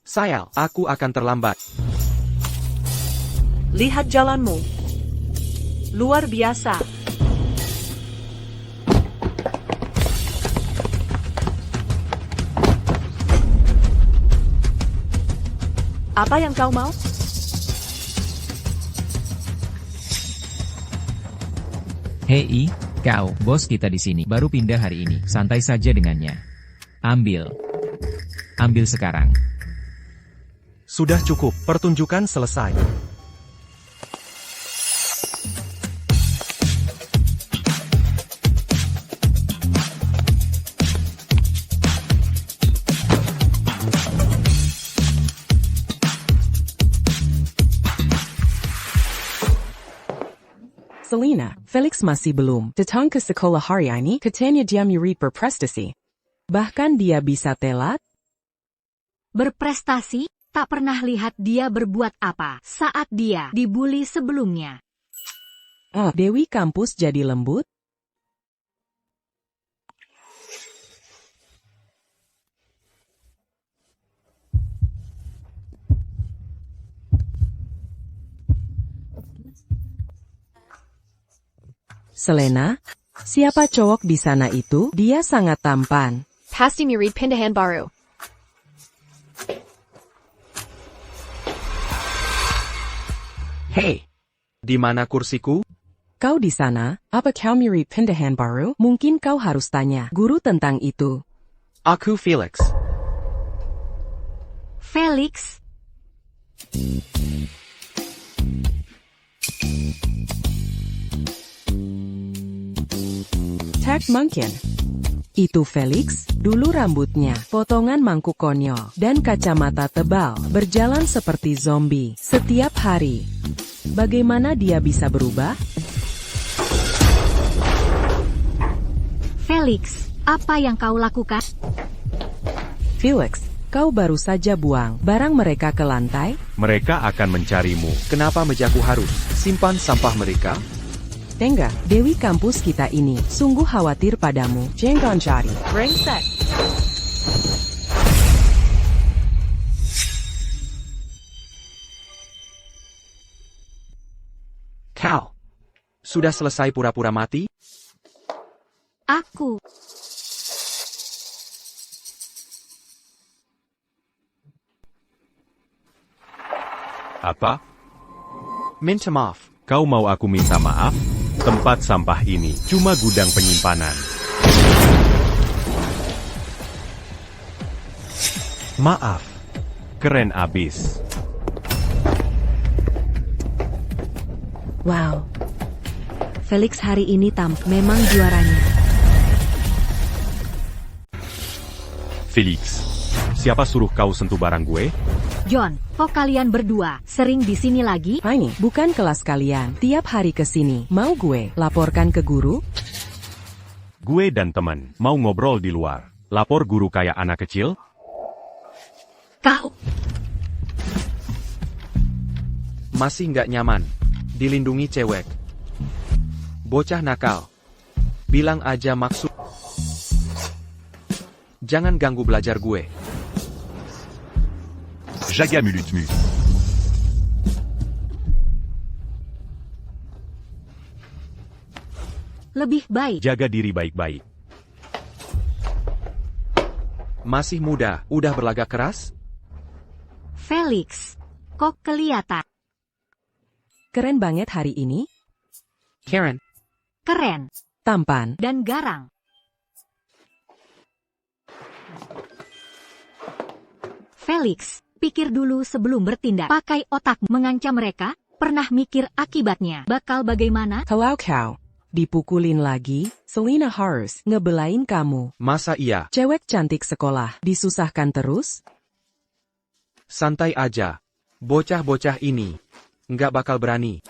Sayang, aku akan terlambat. Lihat jalanmu. Luar biasa. Apa yang kau mau? Hei, kau, bos kita di sini, baru pindah hari ini. Santai saja dengannya. Ambil. Ambil sekarang. Sudah cukup, pertunjukan selesai. Selina, Felix masih belum datang ke sekolah hari ini, katanya dia murid berprestasi. Bahkan dia bisa telat. Berprestasi? Tak pernah lihat dia berbuat apa saat dia dibully sebelumnya. Dewi kampus jadi lembut? Selena, siapa cowok di sana itu? Dia sangat tampan. Pasti murid pindahan baru. Hei, di mana kursiku? Kau di sana, apa kau murid pindahan baru? Mungkin kau harus tanya guru tentang itu. Aku Felix. Felix? Tak mungkin. Itu Felix, dulu rambutnya, potongan mangkuk konyol, dan kacamata tebal, berjalan seperti zombie, setiap hari. Bagaimana dia bisa berubah? Felix, apa yang kau lakukan? Felix, kau baru saja buang barang mereka ke lantai? Mereka akan mencarimu. Kenapa mejaku harus simpan sampah mereka? Tengah, Dewi kampus kita ini sungguh khawatir padamu. Jangan cari. Brengsek. Kau sudah selesai pura-pura mati? Aku. Apa? Minta maaf. Kau mau aku minta maaf? Tempat sampah ini cuma gudang penyimpanan. Maaf. Keren abis. Wow. Felix hari ini memang juaranya. Felix, siapa suruh kau sentuh barang gue? John, kok kalian berdua sering di sini lagi? Ini bukan kelas kalian. Tiap hari ke sini. Mau gue laporkan ke guru? Gue dan teman mau ngobrol di luar. Lapor guru kayak anak kecil? Kau. Masih nggak nyaman. Dilindungi cewek. Bocah nakal. Bilang aja maksud. Jangan ganggu belajar gue. Jaga mulutmu. Lebih baik. Jaga diri baik-baik. Masih muda, udah berlagak keras? Felix, kok kelihatan Keren banget hari ini. Karen, keren Tampan. dan garang. Felix, pikir dulu sebelum bertindak. Pakai otak mengancam mereka. Pernah mikir akibatnya bakal bagaimana? Kalau kau dipukulin lagi, Selina harus ngebelain kamu. masa iya? Cewek cantik sekolah disusahkan terus? Santai aja. Bocah-bocah ini nggak bakal berani.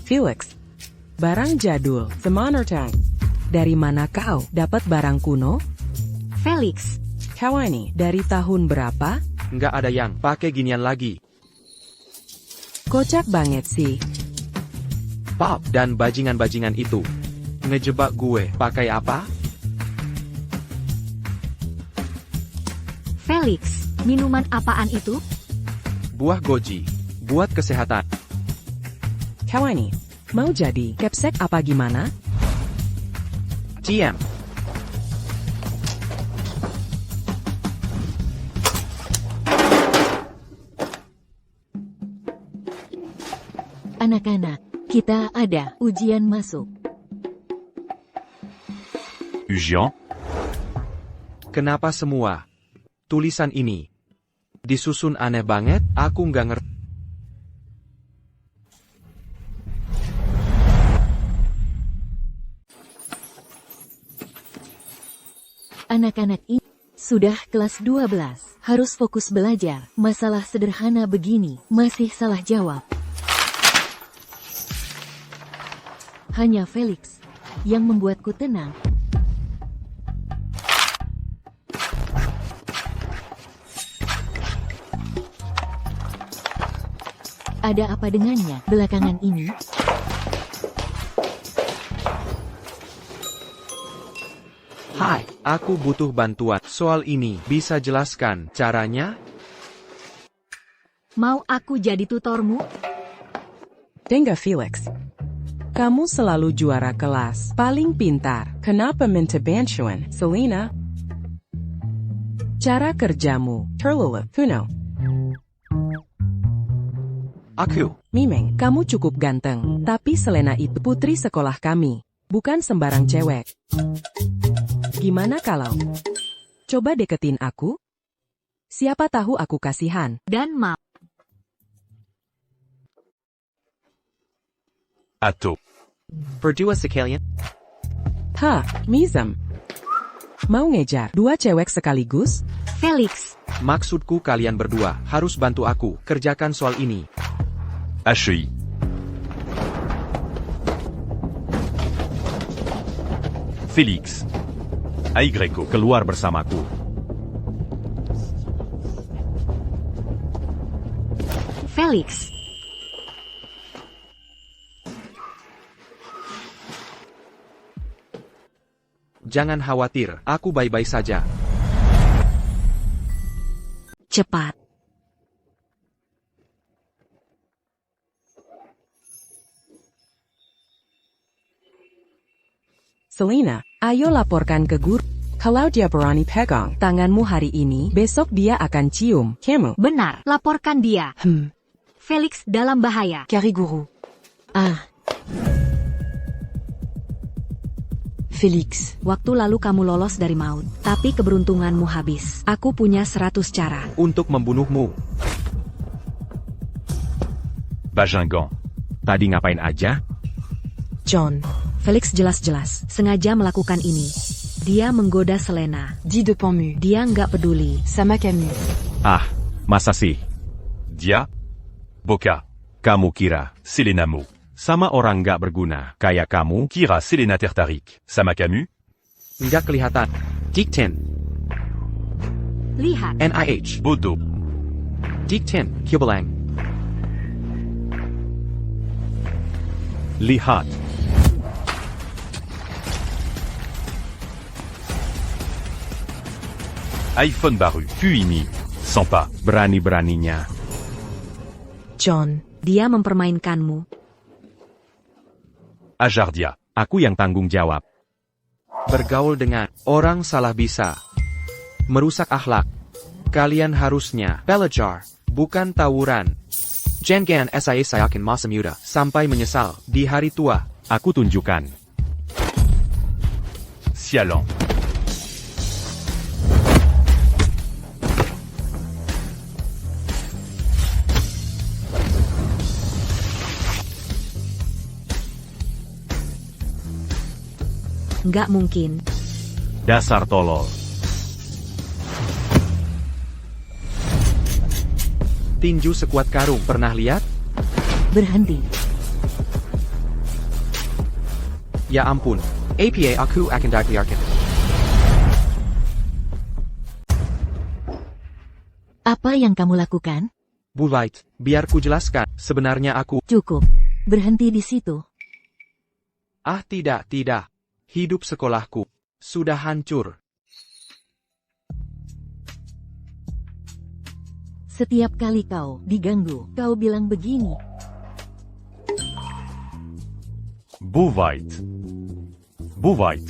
Felix, barang jadul, semangatang. Dari mana kau dapat barang kuno? Felix, Kau ini dari tahun berapa? Nggak ada yang pakai ginian lagi. Kocak banget sih. Pop dan bajingan-bajingan itu Ngejebak gue, pakai apa? Felix, minuman apaan itu? Buah goji. Buat kesehatan. Kawani, mau jadi capsek apa gimana? TM. Anak-anak, kita ada ujian masuk. Ujian? Kenapa semua tulisan ini disusun aneh banget? Aku nggak ngerti. Anak-anak ini sudah kelas 12, harus fokus belajar. Masalah sederhana begini, masih salah jawab. Hanya Felix yang membuatku tenang. Ada apa dengannya belakangan ini? Hai, aku butuh bantuan soal ini. Bisa jelaskan caranya? Mau aku jadi tutormu? Dengar Felix. Kamu selalu juara kelas, paling pintar. Kenapa minta bantuan, Selena? Cara kerjamu, terlalu kuno. Aku. Mimeng, kamu cukup ganteng, tapi Selena itu putri sekolah kami, bukan sembarang cewek. Gimana kalau coba deketin aku? Siapa tahu aku kasihan. Dan mau. Atto. Berdua sekalian. Hah, Mizam. Mau ngejar 2 cewek sekaligus? Felix, Maksudku kalian berdua harus bantu aku kerjakan soal ini. HI. Félix. Aigreco, keluar bersamaku. Felix. Jangan khawatir, aku baik-baik saja. Cepat. Selena, ayo laporkan ke guru. Kalau dia berani pegang tanganmu hari ini, besok dia akan cium kamu. Benar, laporkan dia. Felix dalam bahaya. Kari guru. Felix. Waktu lalu kamu lolos dari maut, tapi keberuntunganmu habis. Aku punya 100 cara. Untuk membunuhmu. Bajingan. Tadi ngapain aja? John. Felix jelas-jelas sengaja melakukan ini. Dia menggoda Selena. Dis de Panmu. Dia nggak peduli. Sama Camus. Ah, masa sih? Dia? Boka. Kamu kira Selenamu sama orang nggak berguna kayak kamu kira Selena tertarik sama Camus? Nggak kelihatan. Dikten. Lihat. NIH. Bodoh. Dikten. Kubelang. Lihat. iPhone baru, puis ini. Sampa. Berani-beraninya. John. Dia mempermainkanmu. Ajar dia. Aku yang tanggung jawab. Bergaul dengan orang salah bisa merusak akhlak. Kalian harusnya belajar, bukan tawuran. Jangan saya yakin masa muda sampai menyesal di hari tua. Aku tunjukkan. Sialan. Nggak mungkin. Dasar tolol. Tinju sekuat karung, pernah lihat? Berhenti. Ya ampun. APA aku akan dibiarkan. Apa yang kamu lakukan? Bullite, biar ku jelaskan. Sebenarnya aku... Cukup. Berhenti di situ. Ah tidak. Hidup sekolahku sudah hancur. Setiap kali kau diganggu, kau bilang begini. Buvait. Buvait.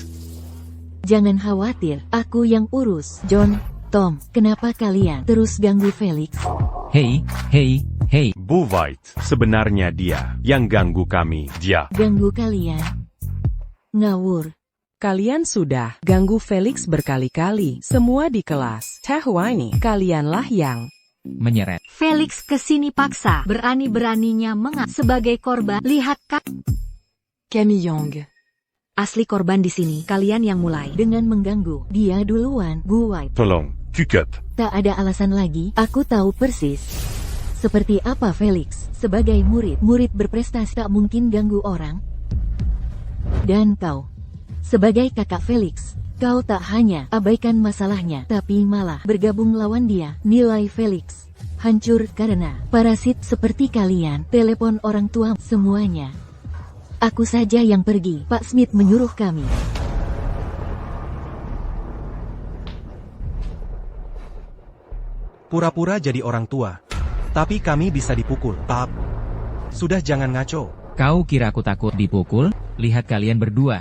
Jangan khawatir, aku yang urus. John, Tom, kenapa kalian terus ganggu Felix? Hei, hei, hei. Buvait. Sebenarnya dia yang ganggu kami. Dia. Ganggu kalian? Ngawur. Kalian sudah ganggu Felix berkali-kali. Semua di kelas. Tahwani, kalianlah yang Menyeret. Felix kesini paksa, berani-beraninya sebagai korban. Lihat kak, Camille Young. Asli korban di sini, kalian yang mulai. Dengan mengganggu. Dia duluan, White. Tolong. Cukup. Tak ada alasan lagi, aku tahu persis. Seperti apa Felix, sebagai murid berprestasi tak mungkin ganggu orang. Dan kau, sebagai kakak Felix, kau tak hanya abaikan masalahnya, tapi malah bergabung lawan dia. Nilai Felix hancur karena parasit seperti kalian. Telepon orang tua, semuanya. Aku saja yang pergi, Pak Smith menyuruh kami. Pura-pura jadi orang tua. Tapi kami bisa dipukul, Pap. Sudah jangan ngaco. Kau kira aku takut dipukul? Lihat kalian berdua.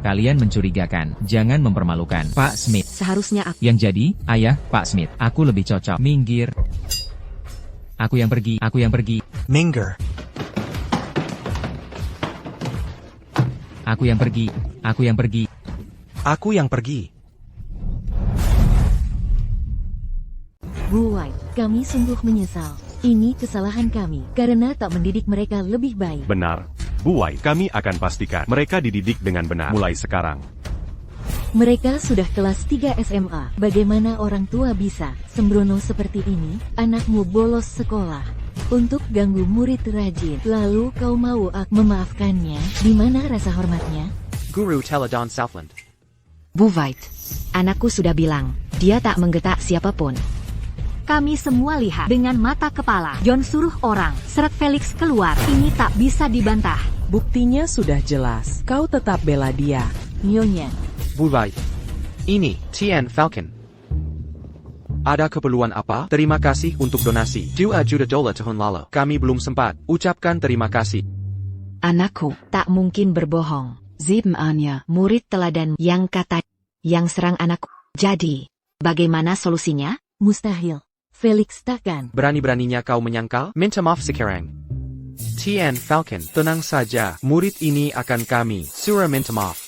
Kalian mencurigakan. Jangan mempermalukan. Pak Smith. Seharusnya aku. Yang jadi, ayah, Pak Smith. Aku lebih cocok. Minggir. Aku yang pergi. Aku yang pergi. Minger. Aku yang pergi. Aku yang pergi. Aku yang pergi. White, kami sungguh menyesal. Ini kesalahan kami, karena tak mendidik mereka lebih baik. Benar. Buvait. Kami akan pastikan mereka dididik dengan benar mulai sekarang. Mereka sudah kelas 3 SMA. Bagaimana orang tua bisa sembrono seperti ini? Anakmu bolos sekolah untuk ganggu murid rajin. Lalu kau mau memaafkannya? Di mana rasa hormatnya? Guru Teledon Southland. Buvait. Anakku sudah bilang, dia tak menggetak siapapun. kami semua lihat dengan mata kepala. John suruh orang seret Felix keluar. Ini tak bisa dibantah. Buktinya sudah jelas. Kau tetap bela dia. Nyonya. Buvait. Ini, Tien Falcon. Ada keperluan apa? Terima kasih untuk donasi. $2 juta tahun lalu. Kami belum sempat ucapkan terima kasih. Anakku, tak mungkin berbohong. Anya, murid teladan yang serang anakku. Jadi, bagaimana solusinya? Mustahil. Felix takkan. Berani-beraninya kau menyangkal? Minta maaf sekarang. Tien Falcon, tenang saja. Murid ini akan kami suruh minta maaf.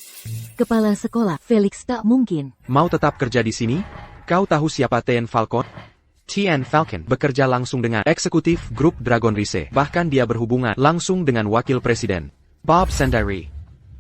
Kepala sekolah, Felix tak mungkin. Mau tetap kerja di sini? Kau tahu siapa Tien Falcon? Tien Falcon bekerja langsung dengan eksekutif grup Dragon Rise. Bahkan dia berhubungan langsung dengan wakil presiden, Bob Sendiri.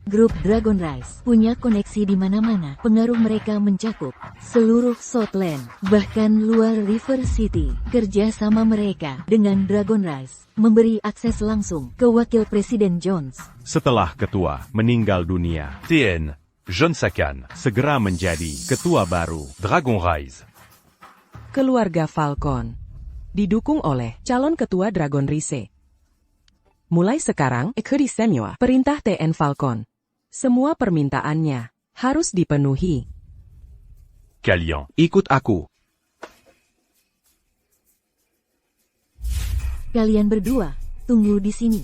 Grup Dragon Rise punya koneksi di mana-mana. Pengaruh mereka mencakup seluruh Southland, bahkan luar River City. Kerja sama mereka dengan Dragon Rise memberi akses langsung ke wakil presiden Jones. Setelah ketua meninggal dunia, Tien Jonsakan segera menjadi ketua baru Dragon Rise. Keluarga Falcon didukung oleh calon ketua Dragon Rise. Mulai sekarang, ikuti semua perintah Tien Falcon. Semua permintaannya harus dipenuhi. Kalian Ikut aku. Kalian berdua, tunggu di sini.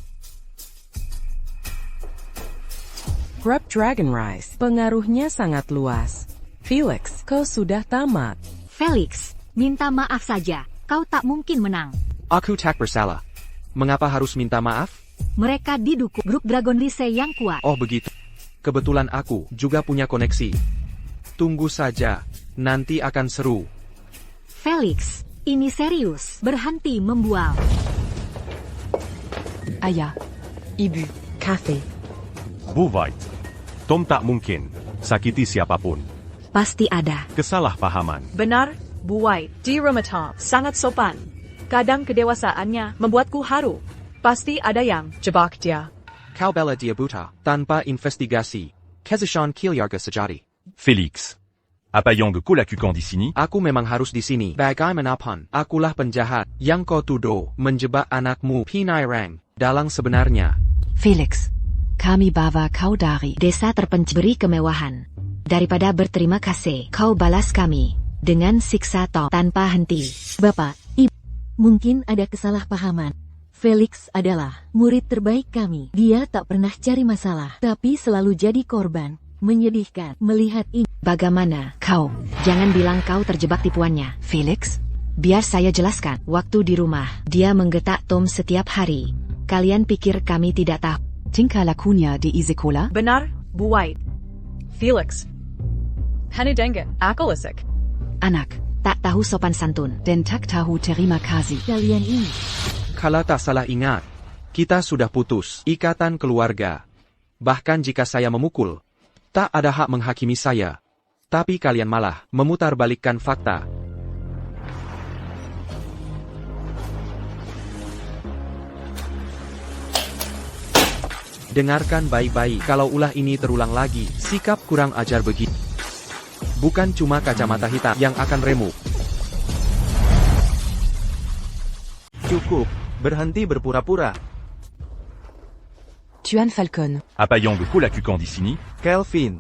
Grup Dragon Rise pengaruhnya sangat luas. Felix, kau sudah tamat. Felix, minta maaf saja. Kau tak mungkin menang. Aku tak bersalah. Mengapa harus minta maaf? Mereka didukung grup Dragon Rise yang kuat. Oh begitu. Kebetulan aku juga punya koneksi. Tunggu saja, nanti akan seru. Felix, ini serius. Berhenti membual. Aya. Ibu. Cafe. Buvait. Tom tak mungkin sakiti siapapun. Pasti ada. Kesalahpahaman. Benar, Buvait. Di rumah Tom sangat sopan. Kadang kedewasaannya membuatku haru. Pasti ada yang jebak dia. Kau bela dia buta, tanpa investigasi. Kezishan Kilyarga sejati. Félix. Apa yang kau lakukan di sini? Aku memang harus di sini. Bagaimanapun, akulah penjahat yang kau tuduh menjebak anakmu Pinai Rang. Dalang sebenarnya. Felix, Kami bawa kau dari Desa terpencil beri kemewahan. Daripada berterima kasih, kau balas kami dengan siksa tanpa henti. Bapak, Ibu, mungkin ada kesalahpahaman. Felix adalah murid terbaik kami. Dia tak pernah cari masalah, tapi selalu jadi korban. Menyedihkan melihat ini. Bagaimana kau? Jangan bilang kau terjebak tipuannya, Felix. Biar saya jelaskan. Waktu di rumah, dia menggetak Tom setiap hari. Kalian pikir kami tidak tahu? Tingkah lakunya di sekolah? Benar, Bu White. Felix. Hanidengan, akalisik. Anak, Tak tahu sopan santun. dan tak tahu terima kasih. Kalian ini. Kalau tak salah ingat, kita sudah putus ikatan keluarga. Bahkan jika saya memukul, tak ada hak menghakimi saya. Tapi kalian malah memutarbalikkan fakta. Dengarkan baik-baik, kalau ulah ini terulang lagi, sikap kurang ajar begitu. Bukan cuma kacamata hitam yang akan remuk. Cukup, berhenti berpura-pura. Tuan Falcon, Appayant de Colacucan d'ici, Kelvin.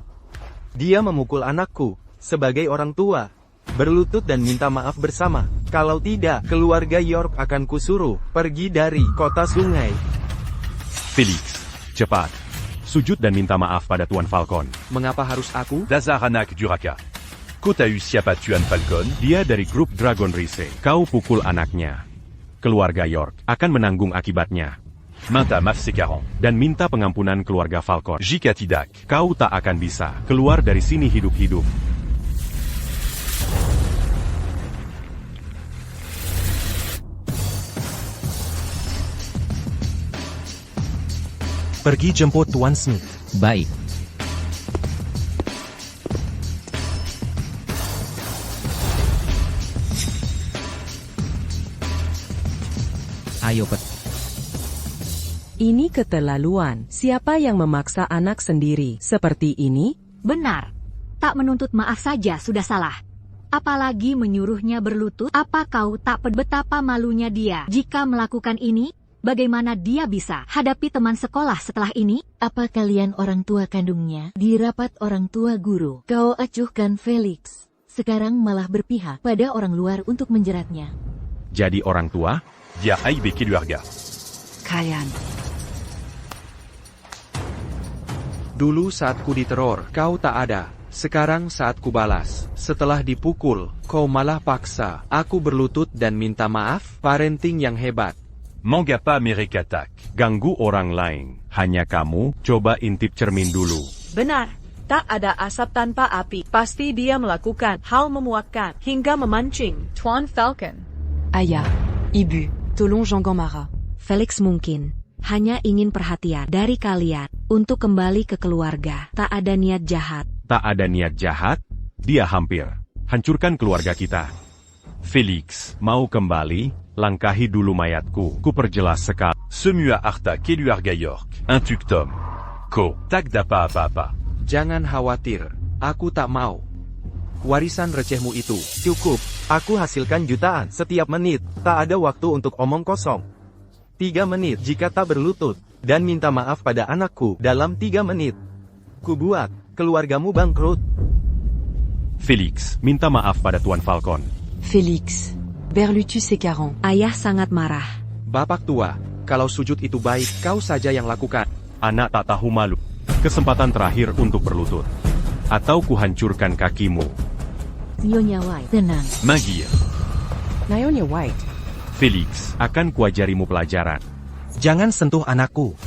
Dia memukul anakku, sebagai orang tua. Berlutut dan minta maaf bersama. Kalau tidak, keluarga York akan kusuruh pergi dari kota sungai. Félix, cepat. Sujud dan minta maaf pada Tuan Falcon. Mengapa harus aku? Dazaranak Duraka. Kau tahu siapa Tuan Falcon? Dia dari grup Dragon Race. Kau pukul anaknya. Keluarga York akan menanggung akibatnya. Minta maaf sekarang. Dan minta pengampunan keluarga Falcon. Jika tidak, Kau tak akan bisa keluar dari sini hidup-hidup. Pergi jemput Tuan Smith. Baik. Ayo Ini keterlaluan. Siapa yang memaksa anak sendiri seperti ini? Benar. Tak menuntut maaf saja sudah salah. Apalagi menyuruhnya berlutut. Apa kau tak betapa malunya dia jika melakukan ini? Bagaimana dia bisa hadapi teman sekolah setelah ini? Apa kalian orang tua kandungnya? Di rapat orang tua guru, kau acuhkan Felix. Sekarang malah berpihak pada orang luar untuk menjeratnya. Jadi orang tua? Dia Aibe Keluarga. Kalian, Dulu saat ku diteror, kau tak ada. Sekarang saat ku balas, setelah dipukul, kau malah paksa aku berlutut dan minta maaf. Parenting yang hebat. Mangapa merekatak. Ganggu orang lain. Hanya kamu, coba intip cermin dulu. Benar. Tak ada asap tanpa api. Pasti dia melakukan hal memuakkan hingga memancing Tuan Falcon. Ayah, Ibu, tolong jangan marah. Felix mungkin hanya ingin perhatian dari kalian untuk kembali ke keluarga. Tak ada niat jahat. Tak ada niat jahat? Dia hampir hancurkan keluarga kita. Felix, mau kembali? Langkahi dulu mayatku. Ku perjelas sekali. Semua harta Keluarga York. Intuctum. Ko, tak dapa apa-apa. Jangan khawatir. Aku tak mau. Warisan recehmu itu. Cukup, aku hasilkan jutaan setiap menit. Tak ada waktu untuk omong kosong. 3 menit jika tak berlutut, dan minta maaf pada anakku dalam 3 menit. Ku buat keluargamu bangkrut. Felix, minta maaf pada Tuan Falcon. Félix, berlutu sekarang. Ayah sangat marah. Bapak tua, kalau sujud itu baik, kau saja yang lakukan. Anak tak tahu malu. Kesempatan terakhir untuk berlutut. Atau kuhancurkan kakimu. Nyonya White, tenang. Mangir. Nyonya White. Felix, akan kuajarimu pelajaran. Jangan sentuh anakku.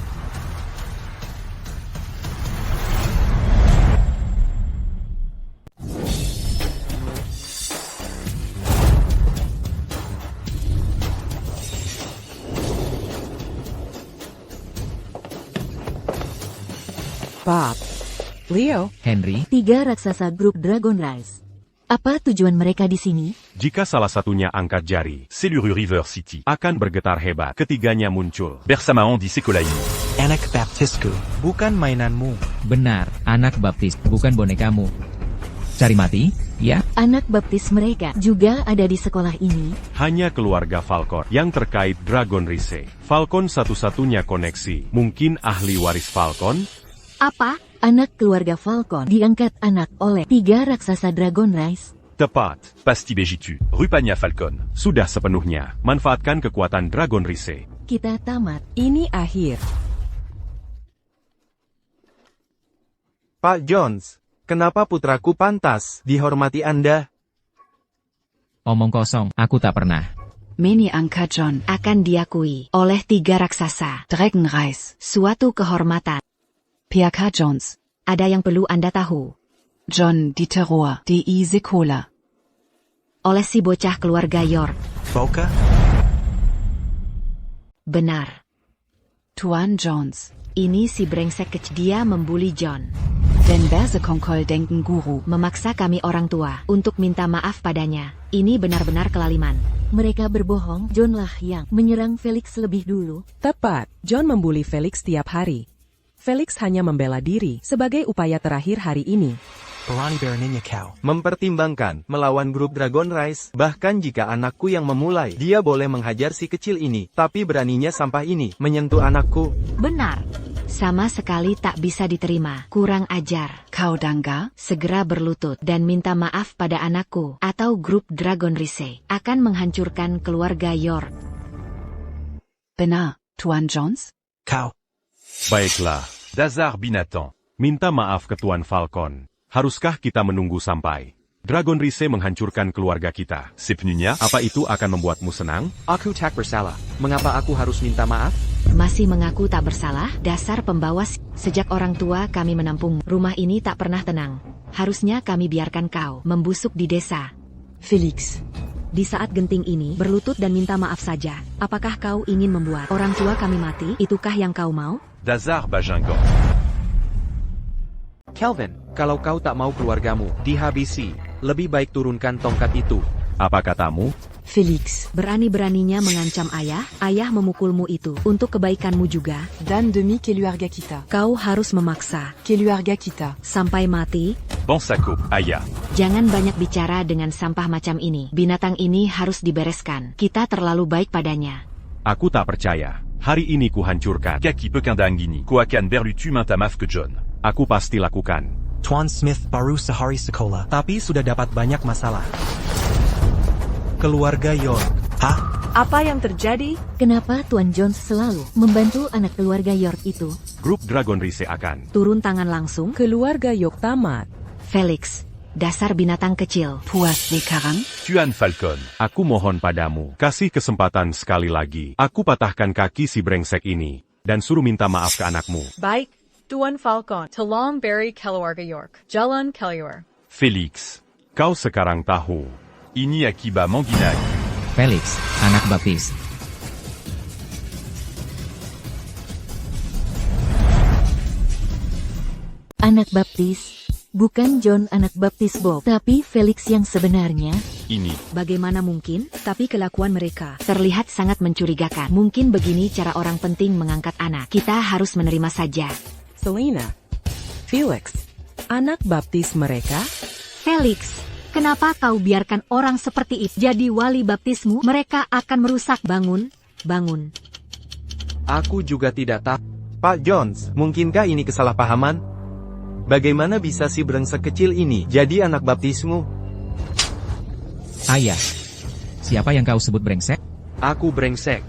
Bob. Leo. Henry, 3 raksasa grup Dragon Rise. Apa tujuan mereka di sini? Jika salah satunya angkat jari, Seluru River City. akan bergetar hebat. Ketiganya muncul. Bersamaon di Sekolaini. Anak baptisku. Bukan mainanmu. benar, anak baptis, bukan bonekamu. Cari mati? Ya? Anak baptis mereka juga ada di sekolah ini. Hanya keluarga Falcon yang terkait Dragon Rise. Falcon satu-satunya koneksi. Mungkin ahli waris Falcon? Apa? Anak keluarga Falcon diangkat anak oleh 3 raksasa Dragon Rise. Tepat. Pasti begitu. Rupanya Falcon. Sudah sepenuhnya. Manfaatkan kekuatan Dragon Rise. Kita tamat. Ini akhir. Pak Jones, kenapa putraku pantas dihormati Anda? Omong kosong, aku tak pernah. Meni Angka John Akan diakui oleh 3 raksasa. Dragon Rise. Suatu kehormatan. PK Jones. Ada yang perlu Anda tahu. John di Terror. DI Sekolah. Oleh si bocah keluarga York. Boka? Benar. Tuan Jones. Ini si brengsek kecil. Dia membuli John. Den Bersekongkol denken guru. Memaksa kami orang tua untuk minta maaf padanya. Ini benar-benar kelaliman. Mereka berbohong. John lah yang menyerang Felix lebih dulu. Tepat, John membuli Felix tiap hari. Felix hanya membela diri sebagai upaya terakhir hari ini. Mempertimbangkan melawan grup Dragon Rise, bahkan jika anakku yang memulai, dia boleh menghajar si kecil ini, tapi beraninya sampah ini menyentuh anakku. Benar. Sama sekali tak bisa diterima. Kurang ajar. Kau dangga? Segera berlutut dan minta maaf pada anakku atau grup Dragon Rise akan menghancurkan keluarga York. Benar, Tuan Jones? Kau. Baiklah. Dazar binatang. Minta maaf ke Tuan Falcon. Haruskah kita menunggu sampai Dragon Rise menghancurkan keluarga kita? Sepenuhnya, apa itu akan membuatmu senang? Aku tak bersalah. Mengapa aku harus minta maaf? Masih mengaku tak bersalah? Dasar pembawa. Sejak orang tua kami menampung, rumah ini tak pernah tenang. Harusnya kami biarkan kau membusuk di desa. Felix. Di saat genting ini, berlutut dan minta maaf saja. Apakah kau ingin membuat orang tua kami mati? Itukah yang kau mau? Dazar Bajingan. Kelvin, kalau kau tak mau keluargamu dihabisi, lebih baik turunkan tongkat itu. Apa katamu? Felix. Berani-beraninya mengancam ayah memukulmu itu. Untuk kebaikanmu juga. Dan demi keluarga kita. Kau harus memaksa. Keluarga kita. Sampai mati. Bon sako, ayah. Jangan banyak bicara dengan sampah macam ini. Binatang ini harus dibereskan. Kita terlalu baik padanya. Aku tak percaya. Hari ini ku hancurkan. Kaki pekandang gini. Ku akan berlutu minta maaf ke John. Aku pasti lakukan. Tuan Smith baru sehari sekolah, tapi sudah dapat banyak masalah. Keluarga York. Hah? Apa yang terjadi? Kenapa Tuan Jones selalu membantu anak keluarga York itu? Grup Dragon Rise akan Turun tangan langsung. Keluarga York tamat. Felix, dasar binatang kecil. Puas sekarang? Tuan Falcon. Aku mohon padamu, kasih kesempatan sekali lagi. Aku patahkan kaki si brengsek ini, dan suruh minta maaf ke anakmu. Baik, Tuan Falcon. Tolong beri keluarga York jalan keluar. Felix, kau sekarang tahu. Ini akibat mengginai. Felix, anak baptis. Anak baptis? Bukan John anak baptis Bob, tapi Felix yang sebenarnya. Ini. Bagaimana mungkin? Tapi kelakuan mereka Terlihat sangat mencurigakan. Mungkin begini cara orang penting mengangkat anak. Kita harus menerima saja. Selena. Felix. Anak baptis mereka? Felix, kenapa kau biarkan orang seperti itu jadi wali baptismu? Mereka akan merusak. Bangun, bangun. Aku juga tidak tahu. Pak Jones, mungkinkah ini kesalahpahaman? Bagaimana bisa si brengsek kecil ini jadi anak baptismu? Ayah. Siapa yang kau sebut brengsek? Aku brengsek.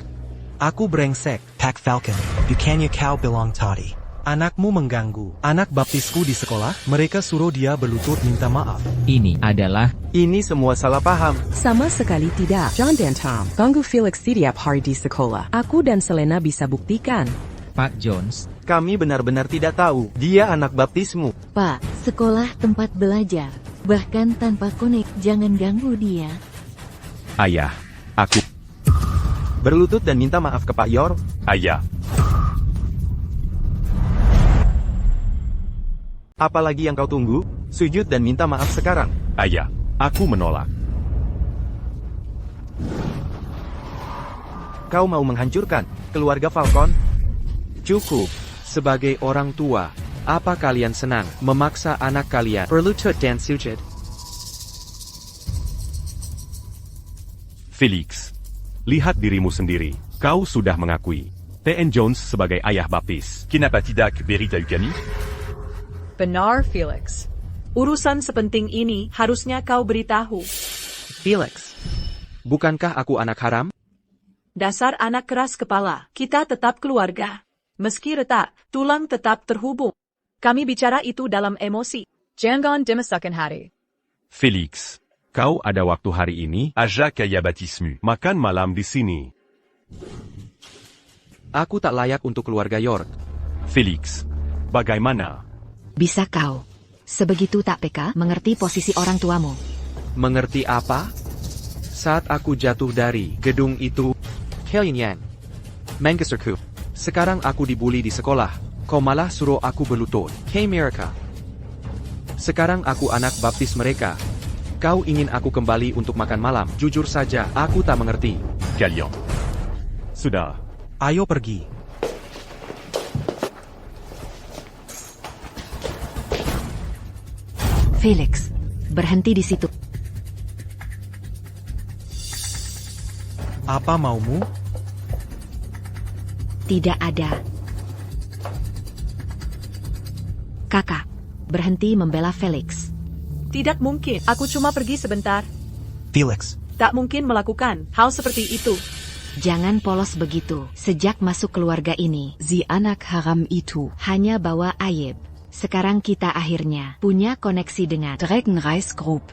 Aku brengsek, Pak Falcon. Bukannya kau bilang tadi. Anakmu mengganggu anak baptisku di sekolah, mereka suruh dia berlutut minta maaf. Ini adalah... Ini semua salah paham. Sama sekali tidak. John dan Tom ganggu Felix tiap hari di sekolah. Aku dan Selena bisa buktikan. Pak Jones. Kami benar-benar tidak tahu dia anak baptismu. Pak, sekolah tempat belajar. Bahkan tanpa konek, jangan ganggu dia. Ayah, aku. Berlutut dan minta maaf ke Pak York. Ayah. Apalagi yang kau tunggu? Sujud dan minta maaf sekarang. Ayah, aku menolak. Kau mau menghancurkan keluarga Falcon? Cukup. Sebagai orang tua, apa kalian senang memaksa anak kalian berlutut dan sujud? Felix, lihat dirimu sendiri. Kau sudah mengakui T.N. Jones sebagai ayah baptis. Kenapa tidak beritahu kami? Benar, Felix. Urusan sepenting ini harusnya kau beritahu. Felix, bukankah aku anak haram? Dasar anak keras kepala, kita tetap keluarga. Meski retak, tulang tetap terhubung. Kami bicara itu dalam emosi. Jangan dimasukkan hati. Felix, kau ada waktu hari ini? Ajak ayah baptismu. Makan malam di sini. Aku tak layak untuk keluarga York. Felix, bagaimana? Bisa kau. Sebegitu tak peka mengerti posisi orang tuamu. Mengerti apa? Saat aku jatuh dari gedung itu, Kellyanne, Manchesterku. Sekarang aku dibully di sekolah. Kau malah suruh aku berlutut. Hey America. Sekarang aku anak baptis mereka. Kau ingin aku kembali untuk makan malam. Jujur saja, aku tak mengerti. Kellyanne. Sudah. Ayo pergi. Felix, berhenti di situ. Apa maumu? Tidak ada. Kakak, berhenti membela Felix. Tidak mungkin, aku cuma pergi sebentar. Felix, Tak mungkin melakukan hal seperti itu. Jangan polos begitu. Sejak masuk keluarga ini, Si anak haram itu hanya bawa aib. Sekarang kita akhirnya punya koneksi dengan Dragon Rice Group.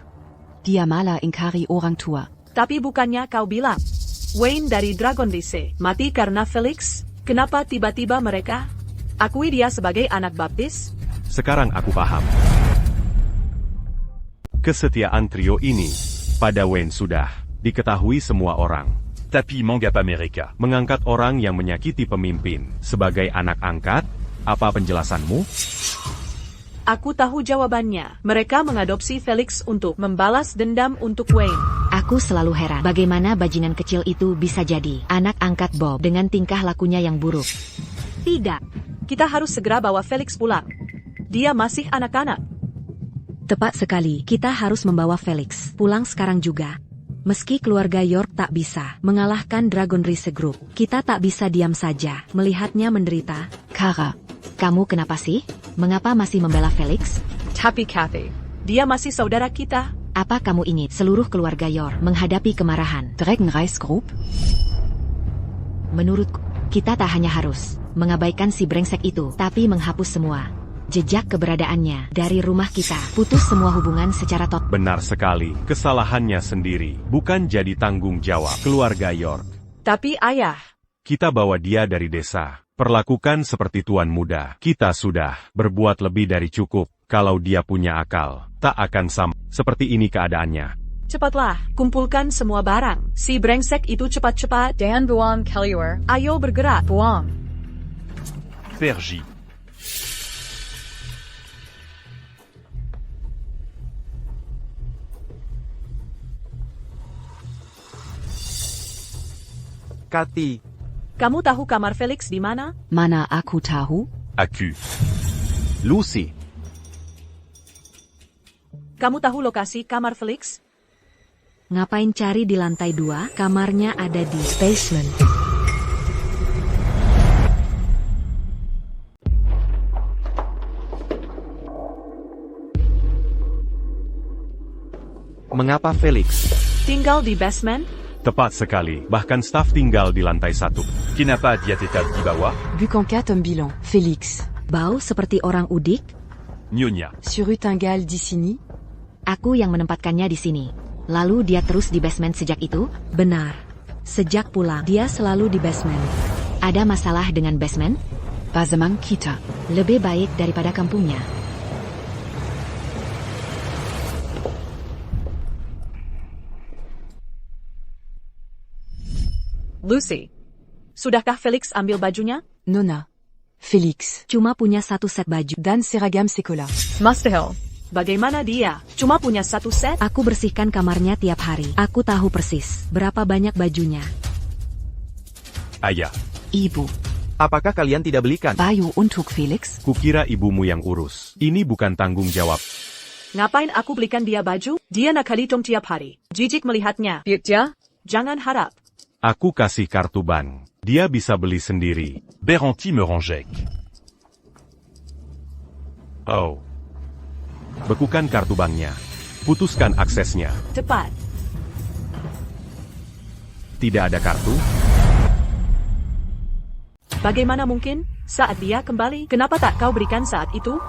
Dia malah ingkari orang tua. Tapi bukannya kau bilang, Wayne dari Dragon Rice mati karena Felix? Kenapa tiba-tiba mereka akui dia sebagai anak baptis? Sekarang aku paham. Kesetiaan trio ini pada Wayne sudah diketahui semua orang. Tapi mengapa mereka Mengangkat orang yang menyakiti pemimpin sebagai anak angkat? Apa penjelasanmu? Aku tahu jawabannya. Mereka mengadopsi Felix untuk membalas dendam untuk Wayne. Aku selalu heran bagaimana bajingan kecil itu bisa jadi anak angkat Bob dengan tingkah lakunya yang buruk. Tidak. Kita harus segera bawa Felix pulang. Dia masih anak-anak. Tepat sekali, kita harus membawa Felix pulang sekarang juga. Meski keluarga York tak bisa mengalahkan Dragon Rice Group, kita tak bisa diam saja melihatnya menderita. Kara, Kamu kenapa sih? Mengapa masih membela Felix? Tapi Kathy, dia masih saudara kita. Apa kamu ingin seluruh keluarga York menghadapi kemarahan Dragon Rice Group? Menurutku, kita tak hanya harus mengabaikan si brengsek itu, tapi menghapus semua jejak keberadaannya dari rumah kita. Putus semua hubungan secara total. Benar sekali, kesalahannya sendiri, bukan jadi tanggung jawab keluarga York. Tapi ayah, Kita bawa dia dari desa, perlakukan seperti tuan muda. Kita sudah berbuat lebih dari cukup. Kalau dia punya akal, tak akan sama seperti ini keadaannya. cepatlah, kumpulkan semua barang. Si brengsek itu cepat-cepat dan buang keluar. Ayo bergerak, buang. Pergi. Kathy, Kamu tahu kamar Felix di mana? Mana aku tahu? Aku. Lucy, Kamu tahu lokasi kamar Felix? Ngapain cari di lantai 2? Kamarnya ada di basement. Mengapa Felix Tinggal di basement? tepat sekali, bahkan staf tinggal di lantai 1. Kenapa dia tetap di bawah? Bukankah bilan, Felix? Bau seperti orang udik? Nyonya. Sur tinggal di sini? Aku yang menempatkannya di sini. Lalu dia terus di basement sejak itu? Benar. Sejak pulang, dia selalu di basement. Ada masalah dengan basement? Basement kita. Lebih baik daripada kampungnya. Lucy, sudahkah Felix ambil bajunya? Nona. Felix. Cuma punya satu set baju. Dan seragam sekolah. Mustahil. Bagaimana dia? Cuma punya satu set? Aku bersihkan kamarnya tiap hari. Aku tahu persis berapa banyak bajunya. Ayah, Ibu. apakah kalian tidak belikan? Baju untuk Felix? kukira ibumu yang urus. Ini bukan tanggung jawab. Ngapain aku belikan dia baju? Dia nakal hitung tiap hari. Jijik melihatnya. Dia Jangan harap. Aku kasih kartu bank. Dia bisa beli sendiri. Beranti me reject. Oh. Bekukan kartu banknya. Putuskan aksesnya. Tepat. Tidak ada kartu? Bagaimana mungkin? Saat dia kembali, kenapa tak kau berikan saat itu?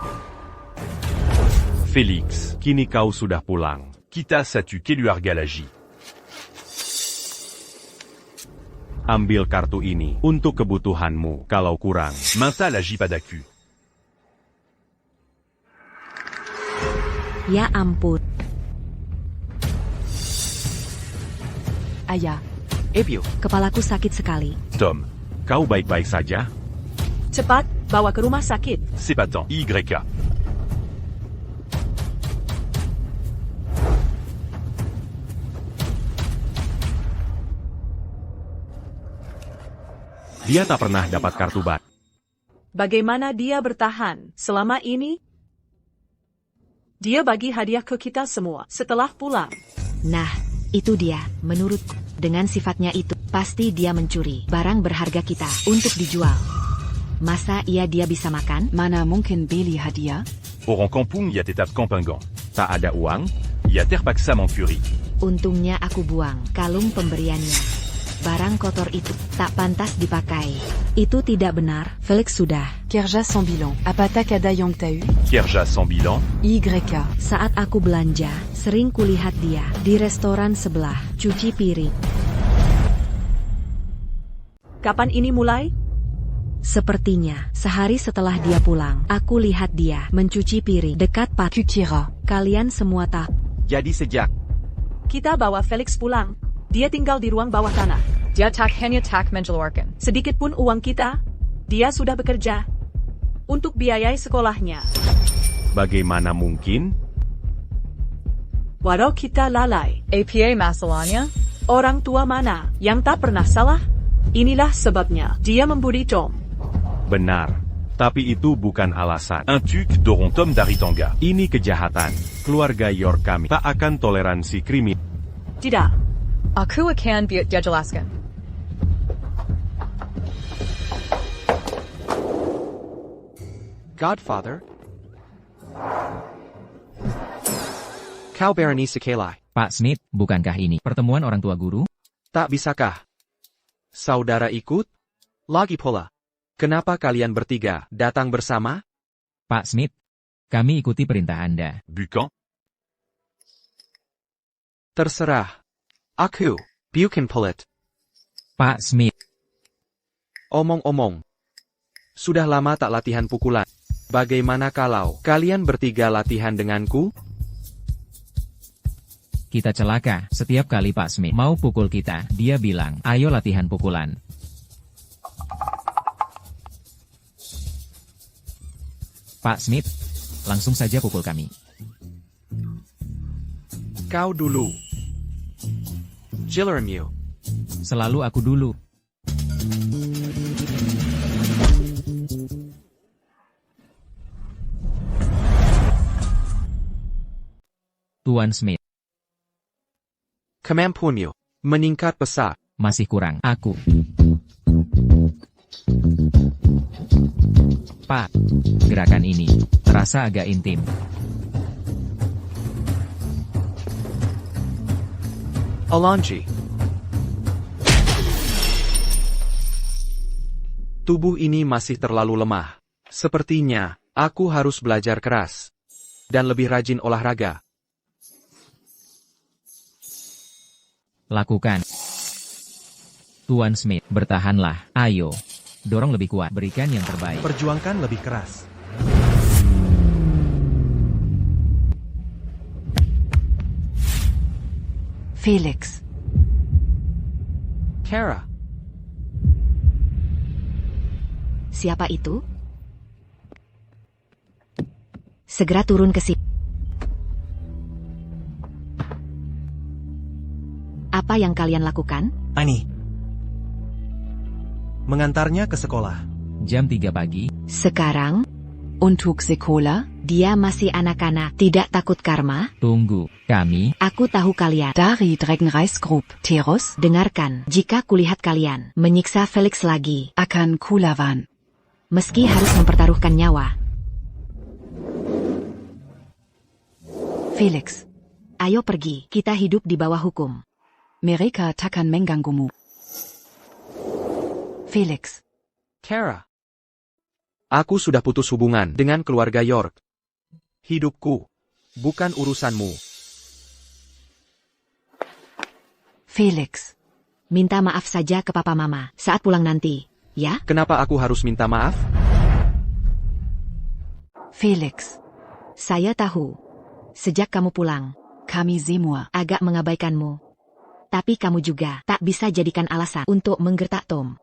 Félix. Kini kau sudah pulang. Kita satu keluarga-lagi. Ambil kartu ini untuk kebutuhanmu kalau kurang. Minta lagi padaku. Ya ampun. Ayah, Ebio. Kepalaku sakit sekali. Tom. Kau baik-baik saja? Cepat, bawa ke rumah sakit. C'est pas tant. YK. Dia tak pernah dapat kartu bank. Bagaimana dia bertahan selama ini? Dia bagi hadiah ke kita semua setelah pulang. Nah, itu dia, menurutku. Dengan sifatnya itu, pasti dia mencuri barang berharga kita untuk dijual. Masa dia bisa makan? mana mungkin beli hadiah? Orang kampung y a tetap Campingan. Tak ada uang? Y a terpaksam en furie. Untungnya aku buang kalung pemberiannya. Barang kotor itu tak pantas dipakai. Itu tidak benar. Felix sudah. Kerja sans bilan. Apata kada yang tahu? Kerja sans bilan. YK. Saat aku belanja, sering kulihat dia di restoran sebelah, cuci piring. Kapan ini mulai? Sepertinya, sehari setelah dia pulang, aku lihat dia mencuci piring dekat Tu tira. Kalian semua tahu. Jadi sejak Kita bawa Felix pulang. Dia tinggal di ruang bawah tanah. Dia tak hanya tak mengeluarkan. Sedikit pun uang kita, dia sudah bekerja untuk biayai sekolahnya. Bagaimana mungkin? Walau kita lalai, APA masalahnya? orang tua mana yang tak pernah salah? Inilah sebabnya dia membuli Tom. Benar. Tapi itu bukan alasan. Un tuc d'Oron Tom d'Aritanga. Ini kejahatan. Keluarga York kami tak akan toleransi kriminal. Tidak. Aku akan dia jelaskan. Godfather? Kau Berenice Kelai. Pak Smith, bukankah ini pertemuan orang tua guru? Tak bisakah saudara ikut? Lagi pula. Kenapa kalian bertiga datang bersama? Pak Smith, kami ikuti perintah Anda. Bucan. Terserah. Aku, Buchan Pullet. Pak Smith, Omong-omong. Sudah lama tak latihan pukulan. Bagaimana kalau kalian bertiga latihan denganku? kita celaka. Setiap kali Pak Smith mau pukul kita, dia bilang, ayo latihan pukulan. Pak Smith, langsung saja pukul kami. Kau dulu. Jillermew. Selalu aku dulu. Tuan Smith. Kemampuanmu meningkat pesat. Masih kurang. Aku. Pak, gerakan ini terasa agak intim. Alonji. Tubuh ini masih terlalu lemah. Sepertinya, aku harus belajar keras. Dan lebih rajin olahraga. Lakukan. Tuan Smith, bertahanlah. Ayo. Dorong lebih kuat. Berikan yang terbaik. Perjuangkan lebih keras. Felix. Kara. Siapa itu? Segera turun ke sini. Apa yang kalian lakukan? Ani. Mengantarnya ke sekolah. Jam 3 pagi. Sekarang, Untuk sekolah? dia masih anak-anak, tidak takut karma? Tunggu. Kami, Aku tahu kalian. Dari Dragonreisgruppe, terus, Dengarkan, jika kulihat kalian menyiksa Felix lagi, akan kulawan. meski harus mempertaruhkan nyawa. Felix, Ayo pergi, kita hidup di bawah hukum. mereka takkan mengganggumu. Felix, Kara. Aku sudah putus hubungan dengan keluarga York. Hidupku bukan urusanmu. Felix, Minta maaf saja ke papa mama saat pulang nanti, ya? Kenapa aku harus minta maaf? Felix, Saya tahu. Sejak kamu pulang, kami semua agak mengabaikanmu. Tapi kamu juga tak bisa jadikan alasan untuk menggertak Tom.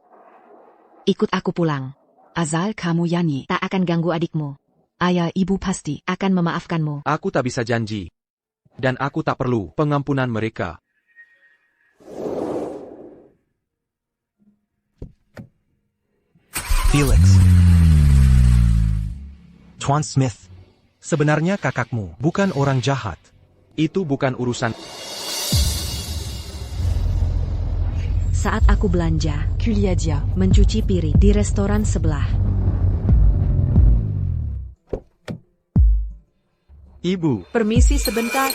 Ikut aku pulang. asal kamu nyanyi, Tak akan ganggu adikmu. ayah ibu pasti Akan memaafkanmu. Aku tak bisa janji. Dan aku tak perlu pengampunan mereka. Felix. Tuan Smith. Sebenarnya kakakmu bukan orang jahat. Itu bukan urusan. Saat aku belanja, Kuliadia, mencuci piring di restoran sebelah. Ibu, Permisi sebentar.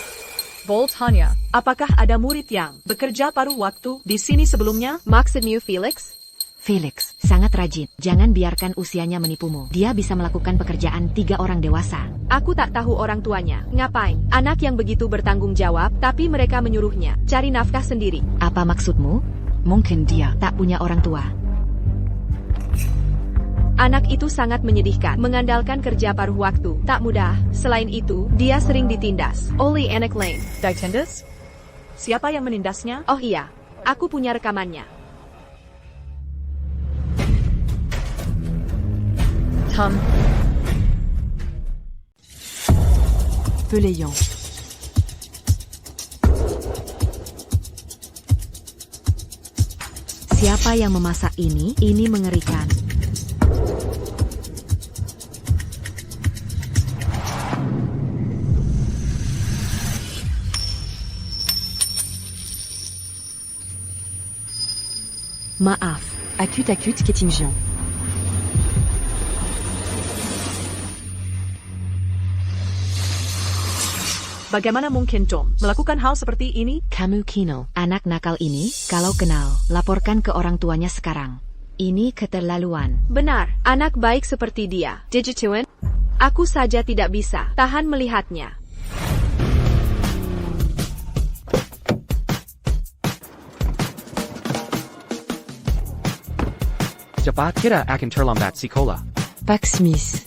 Voltanya. Apakah ada murid yang bekerja paruh waktu di sini sebelumnya? Maksudmu Felix? Felix, sangat rajin. Jangan biarkan usianya menipumu. Dia bisa melakukan pekerjaan 3 orang dewasa. Aku tak tahu orang tuanya. Ngapain? Anak yang begitu bertanggung jawab, tapi mereka menyuruhnya cari nafkah sendiri. Apa maksudmu? mungkin dia Tak punya orang tua. Anak itu sangat menyedihkan, mengandalkan kerja paruh waktu. Tak mudah. Selain itu, dia sering ditindas oleh anak lain. Ditindas? Siapa yang menindasnya? Oh iya, aku punya rekamannya. Tom. Peléon. Siapa yang memasak ini? Ini mengerikan. Maaf, akut-akut ketinggian. Bagaimana mungkin Tom melakukan hal seperti ini? Kamu Kino, anak nakal ini, kalau kenal, laporkan ke orang tuanya sekarang. Ini keterlaluan. Benar, anak baik seperti dia. Digituin? Aku saja tidak bisa tahan melihatnya. Cepat kita akan terlambat sekolah. Pak Smith.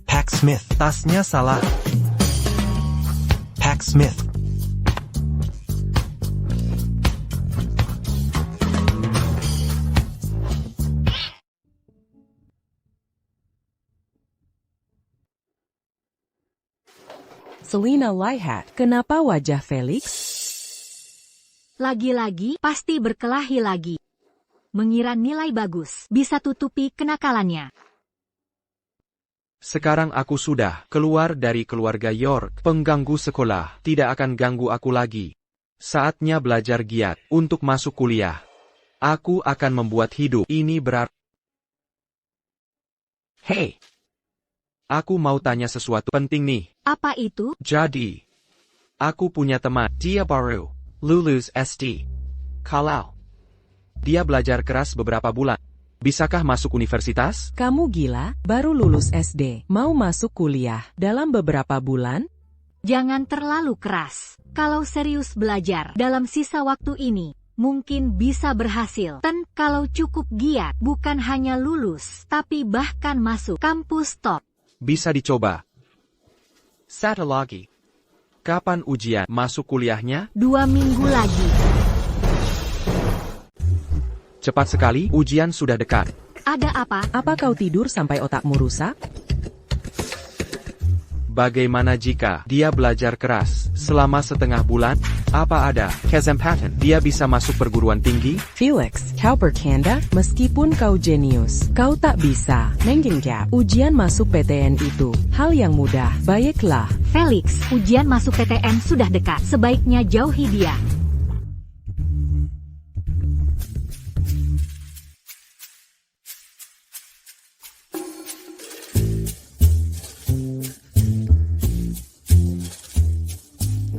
Pack Smith. Tasnya salah. Pack Smith. Selina lihat, kenapa wajah Felix? Lagi-lagi, pasti berkelahi lagi. Mengira nilai bagus, bisa tutupi kenakalannya. Sekarang aku sudah keluar dari keluarga York. Pengganggu sekolah tidak akan ganggu aku lagi. Saatnya belajar giat untuk masuk kuliah. Aku akan membuat hidup ini berarti. Hei! Aku mau tanya sesuatu penting nih. Apa itu? Jadi, aku punya teman, dia baru lulus SD. Kalau dia belajar keras beberapa bulan, bisakah masuk universitas? Kamu gila, baru lulus SD, mau masuk kuliah dalam beberapa bulan? Jangan terlalu keras. Kalau serius belajar dalam sisa waktu ini, mungkin bisa berhasil. Dan kalau cukup giat, bukan hanya lulus, tapi bahkan masuk kampus top. Bisa dicoba. Satu lagi. Kapan ujian masuk kuliahnya? 2 minggu lagi. Cepat sekali, ujian sudah dekat. Ada apa? Apa kau tidur sampai otakmu rusak? Bagaimana jika dia belajar keras selama setengah bulan? Apa ada kesempatan dia bisa masuk perguruan tinggi? Felix, kau bercanda? Meskipun kau jenius, kau tak bisa menganggap ujian masuk PTN itu hal yang mudah. Baiklah. Felix, ujian masuk PTN sudah dekat. Sebaiknya jauhi dia.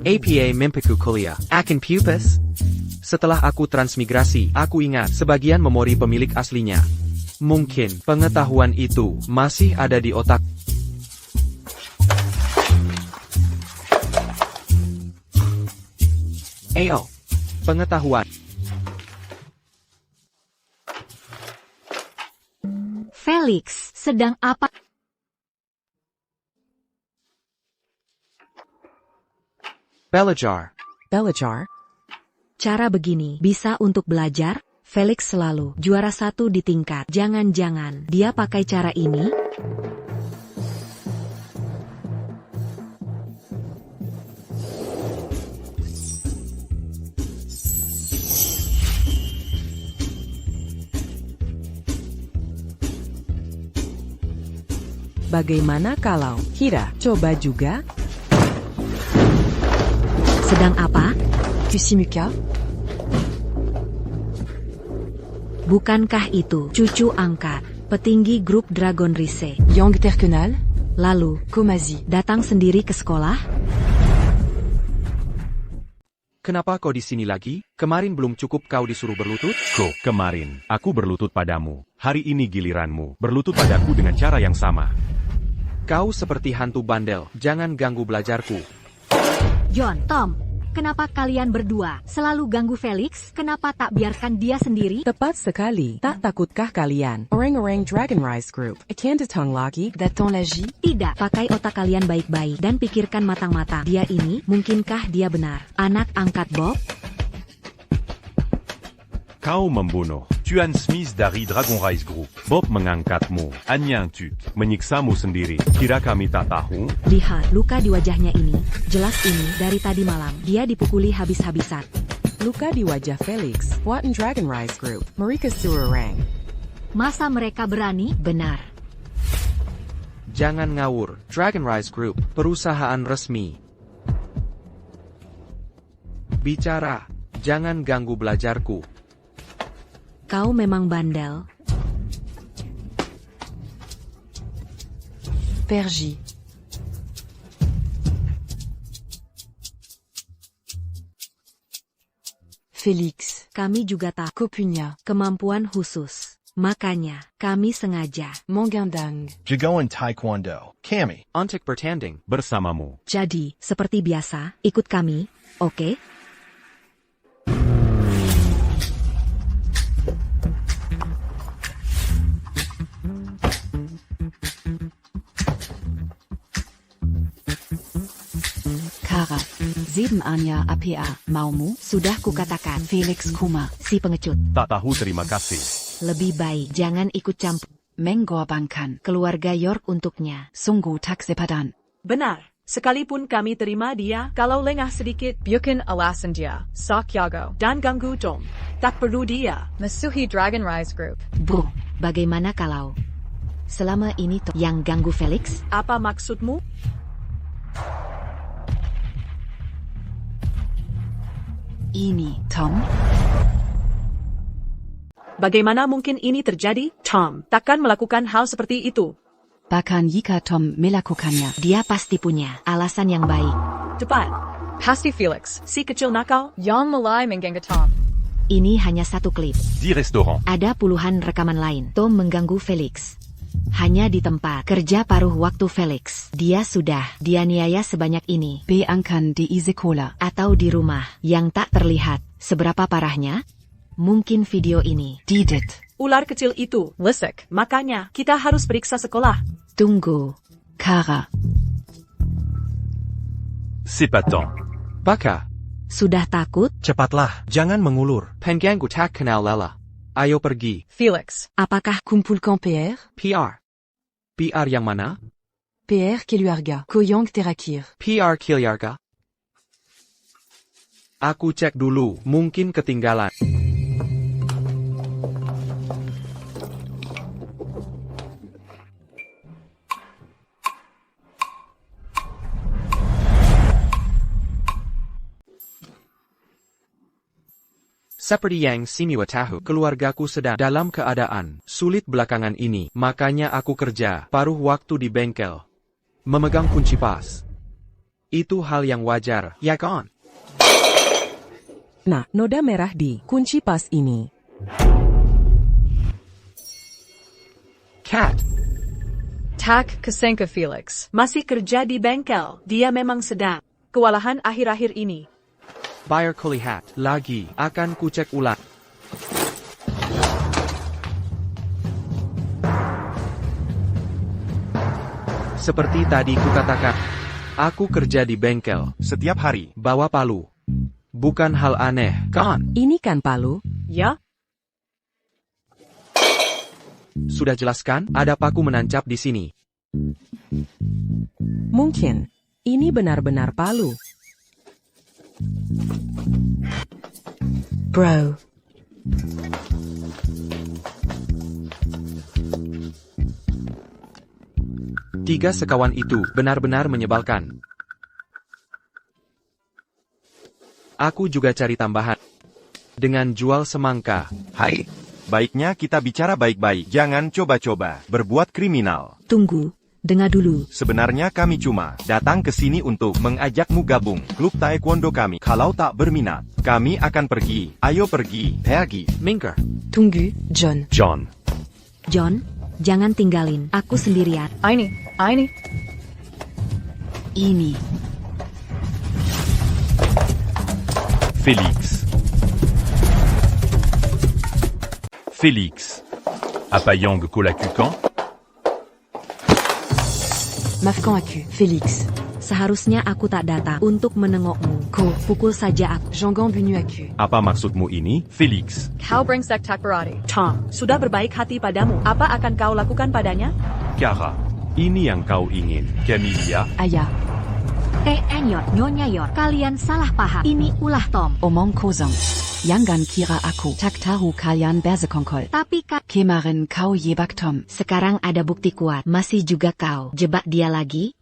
APA mimpiku kuliah akan pupus. Setelah aku transmigrasi, aku ingat sebagian memori pemilik aslinya. Mungkin pengetahuan itu masih ada di otak. Ayo, pengetahuan. Felix, sedang apa? Belajar. Belajar? Cara begini bisa untuk belajar? Felix selalu juara 1 di tingkat. Jangan-jangan dia pakai cara ini? Bagaimana kalau Kira coba juga? Sedang apa? Kusimuka? Bukankah itu cucu angkat petinggi grup Dragon Rise? Yang terkenal? Lalu, Komazi datang sendiri ke sekolah? Kenapa kau di sini lagi? Kemarin belum cukup kau disuruh berlutut? Kok, kemarin, aku berlutut padamu. Hari ini giliranmu, berlutut padaku dengan cara yang sama. Kau seperti hantu bandel, jangan ganggu belajarku. John, Tom, kenapa kalian berdua selalu ganggu Felix? Kenapa tak biarkan dia sendiri? Tepat sekali. Tak takutkah kalian? Orang-orang Dragon Rise Group akan datang lagi? Datang lagi? Tidak, pakai otak kalian baik-baik dan pikirkan matang-matang. Dia ini, mungkinkah dia benar? Anak angkat Bob? Kau membunuh Tuan Smith dari Dragon Rise Group. Bob mengangkatmu, Anyang-tut, menyiksamu sendiri. Kira kami tak tahu? Lihat, luka di wajahnya ini. Jelas ini dari tadi malam. Dia dipukuli habis-habisan. Luka di wajah Felix. Watan Dragon Rise Group. Mereka surang. Masa mereka berani? Benar. Jangan ngawur, Dragon Rise Group, perusahaan resmi. Bicara, jangan ganggu belajarku. Kau memang bandel. Pergi. Felix. Kami juga tak punya kemampuan khusus. Makanya, kami sengaja menggandang Jagoan Taekwondo. Kami. Untuk bertanding bersamamu. Jadi, seperti biasa, ikut kami, oke? Kara. 7 Anya APA. Maumu? Sudah kukatakan, Felix Kuma. si pengecut. Tak tahu terima kasih. Lebih baik jangan ikut campur. Mengorbankan. Keluarga York untuknya. Sungguh tak sepadan. Benar. Sekalipun kami terima dia, kalau lengah sedikit, biarkan alasan dia, Sakyago, dan ganggu Tom. Tak perlu dia, Masuhi Dragon Rise Group. Bro, bagaimana kalau selama ini Tom yang ganggu Felix? Apa maksudmu? Ini, Tom? Bagaimana mungkin ini terjadi? Tom takkan melakukan hal seperti itu. Bahkan jika Tom melakukannya. Dia pasti punya alasan yang baik. Cepat. Pasti Felix, si kecil nakal, yang mulai mengganggu Tom. Ini hanya satu klip. Di restoran. Ada puluhan rekaman lain. Tom mengganggu Felix. Hanya di tempat kerja paruh waktu Felix. Dia sudah dianiaya sebanyak ini. Beangkan di sekolah. Atau di rumah yang tak terlihat. Seberapa parahnya? Mungkin video ini. Didit. Ular kecil itu, Lisek. Makanya, kita harus periksa sekolah. Tunggu. Kara. C'est pas tant. Baka, Sudah takut? Cepatlah, jangan mengulur. pengganggu tak kenal lelah. Ayo pergi. Felix. Apakah kumpulkan PR? PR. PR yang mana? PR Keluarga, Koyong Terakir. PR Keluarga. Aku cek dulu, mungkin ketinggalan. Seperti yang Simiwa tahu, keluargaku sedang dalam keadaan sulit belakangan ini, makanya aku kerja paruh waktu di bengkel. Memegang kunci pas. Itu hal yang wajar, ya kan? Nah, noda merah di kunci pas ini. Cat. Tak kesengke Felix. Masih kerja di bengkel. Dia memang sedang kewalahan akhir-akhir ini. Bayar kulihat lagi, akan kucek ulang. Seperti tadi kukatakan, aku kerja di bengkel. Setiap hari. Bawa palu. Bukan hal aneh, kan? Ini kan palu? Ya? Sudah jelaskan, ada paku menancap di sini. Mungkin. Ini benar-benar palu. Bro. Tiga sekawan itu benar-benar menyebalkan. Aku juga cari tambahan. Dengan jual semangka. Hai. Baiknya kita bicara baik-baik. Jangan coba-coba berbuat kriminal. Tunggu, dengar dulu. Sebenarnya kami cuma datang ke sini untuk mengajakmu gabung klub taekwondo kami. Kalau tak berminat, kami akan pergi. Ayo pergi. Pergi. Minker. Tunggu, John. John. John, jangan tinggalin aku sendirian. Ini. Ini. Félix. Félix. Apayang Kolakukan. Mafkan aku, Félix. Seharusnya aku tak datang untuk menengokmu. Ko, pukul saja aku. Jangan bunuh aku. Apa maksudmu ini, Félix? Kau brengsek tak berarti. Tom, sudah berbaik hati padamu. Apa akan kau lakukan padanya? Kara, ini yang kau ingin. Camelia. Ayah. Yor, Nyonya Yor, kalian salah paham. Ini ulah Tom. Omong kosong. Jangan kira aku tak tahu kalian bersekongkol. Tapi Kemarin kau jebak Tom. sekarang ada bukti kuat. Masih juga kau jebak dia lagi?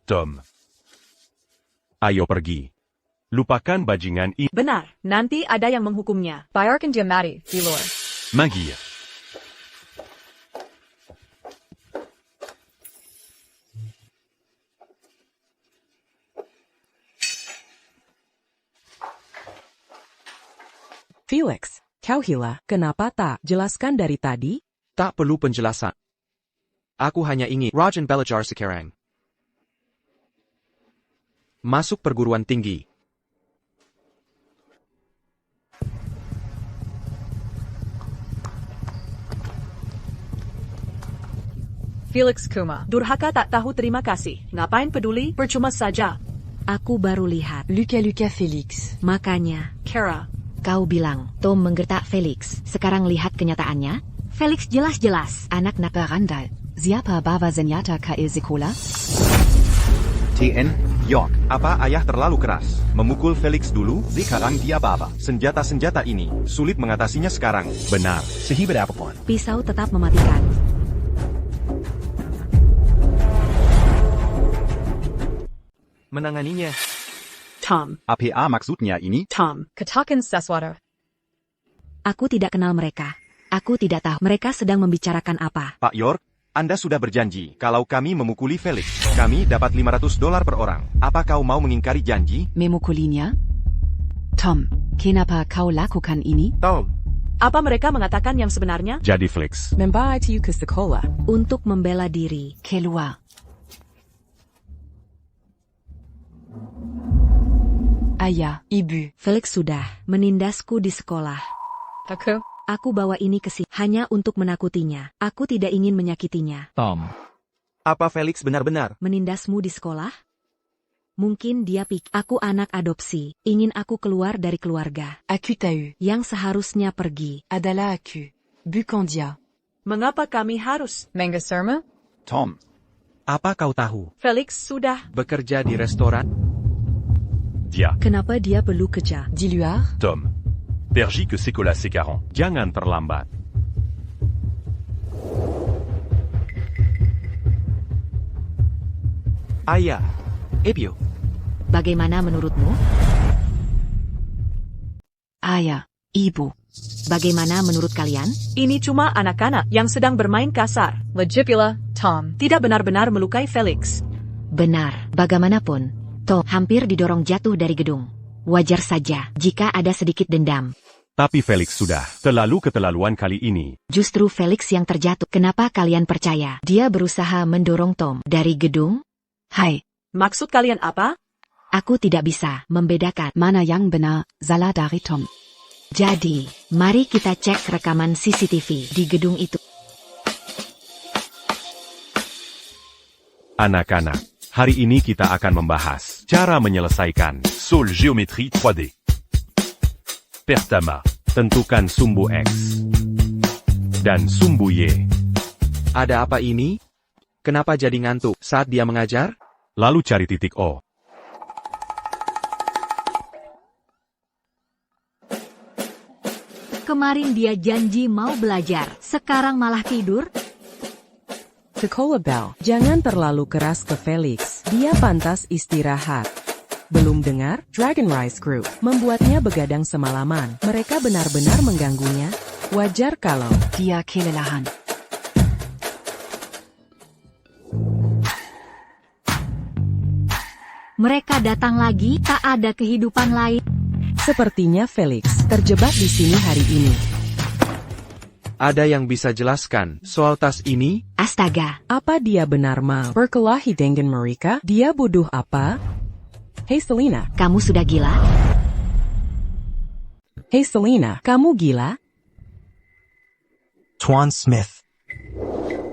Tom. Ayo pergi. Lupakan bajingan ini. Benar, nanti ada yang menghukumnya. Bayarkan dia mati, di luar. Manggir. Felix, kau hilah, kenapa tak jelaskan dari tadi? Tak perlu penjelasan. Aku hanya ingin Rajan belajar sekarang. Masuk perguruan tinggi. Felix Kuma. Durhaka tak tahu terima kasih. Ngapain peduli? Percuma saja. Aku baru lihat. Luka-luka Félix. Makanya, Kara. kau bilang Tom menggertak Felix. Sekarang lihat kenyataannya. Felix jelas-jelas anak Berandal. Siapa bawa senjata ke sekolah? TN, York. Apa ayah terlalu keras? Memukul Felix dulu? Sekarang dia bawa. Senjata-senjata ini sulit mengatasinya sekarang. Benar. Sehibat apapun. pisau tetap mematikan. Menanganinya. Tom. APA maksudnya ini? Tom. Katakan sesuatu. Aku tidak kenal mereka. Aku tidak tahu mereka sedang membicarakan apa. Pak York, Anda sudah berjanji kalau kami memukuli Felix, kami dapat $500 per orang. Apa kau mau mengingkari janji? Memukulinya? Tom, kenapa kau lakukan ini? Tom. Apa mereka mengatakan yang sebenarnya? Jadi Felix. Membawa you ke sekolah. Untuk membela diri. Keluar. Ayah, ibu. Felix sudah menindasku di sekolah. Aku bawa ini ke sini hanya untuk menakutinya. Aku tidak ingin menyakitinya. Tom. Apa Felix benar-benar menindasmu di sekolah? Mungkin dia pikir aku anak adopsi, ingin aku keluar dari keluarga. Aku tahu. Yang seharusnya pergi. Adalah aku. Bukan dia. Mengapa kami harus? Menggeserma? Tom. Apa kau tahu? Felix sudah bekerja di restoran. Dia, Kenapa dia perlu kerja? Dis-lui Tom. Pergy que c'est que là c'est 40. Jangan terlambat. Ayah. Ebio. Bagaimana menurutmu? Ayah, ibu. Bagaimana menurut kalian? Ini cuma anak-anak yang sedang bermain kasar. Lagipula, Tom tidak benar-benar melukai Felix. Benar, bagaimanapun, Tom hampir didorong jatuh dari gedung. Wajar saja jika ada sedikit dendam. Tapi Felix sudah terlalu keterlaluan kali ini. Justru Felix yang terjatuh. Kenapa kalian percaya dia berusaha mendorong Tom dari gedung? Hai, Maksud kalian apa? Aku tidak bisa membedakan. mana yang benar, salah dari Tom. Jadi, mari kita cek rekaman CCTV di gedung itu. Anak-anak, hari ini kita akan membahas cara menyelesaikan. Saul géométrie 3D. Pertama. Tentukan sumbu X dan sumbu Y. Ada apa ini? Kenapa jadi ngantuk saat dia mengajar? Lalu cari titik O. Kemarin dia janji mau belajar, sekarang malah tidur? Sekolah Bell, jangan terlalu keras ke Felix. Dia pantas istirahat. Belum dengar? Dragon Rise Group membuatnya begadang semalaman. Mereka benar-benar mengganggunya. Wajar kalau Dia kelelahan. Mereka datang lagi, tak ada kehidupan lain. sepertinya Felix terjebak di sini hari ini. Ada yang bisa jelaskan soal tas ini? Astaga, Apa dia benar mau berkelahi dengan mereka? Dia bodoh apa? Hey Selena, kamu sudah gila? hey Selena, kamu gila? Tuan Smith.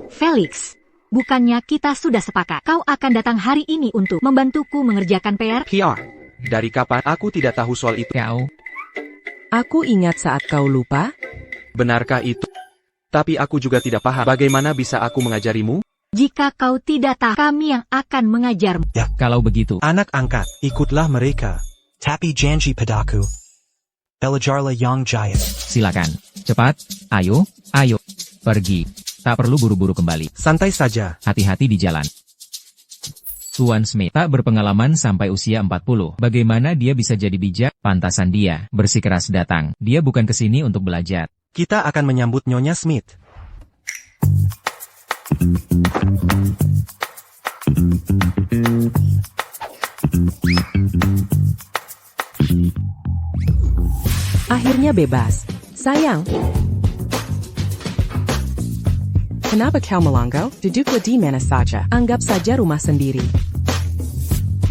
Felix, bukannya kita sudah sepakat kau akan datang hari ini untuk membantuku mengerjakan PR? PR. Dari kapan aku tidak tahu soal itu? Kau, Aku ingat saat kau lupa. Benarkah itu? Tapi aku juga tidak paham bagaimana bisa aku mengajarimu? Jika kau tidak tahu, kami yang akan mengajarmu. kalau begitu, Anak angkat, ikutlah mereka. Tapi janji padaku. Belajarlah yang giant. silakan. Cepat, ayo, pergi. Tak perlu buru-buru kembali. Santai saja. Hati-hati di jalan. Tuan Smith tak berpengalaman sampai usia 40. Bagaimana dia bisa jadi bijak? Pantasan dia bersikeras datang. Dia bukan kesini untuk belajar. Kita akan menyambut Nyonya Smith. Akhirnya bebas. Sayang. Kenapa kau melanggar? Duduklah di mana saja. Anggap saja rumah sendiri.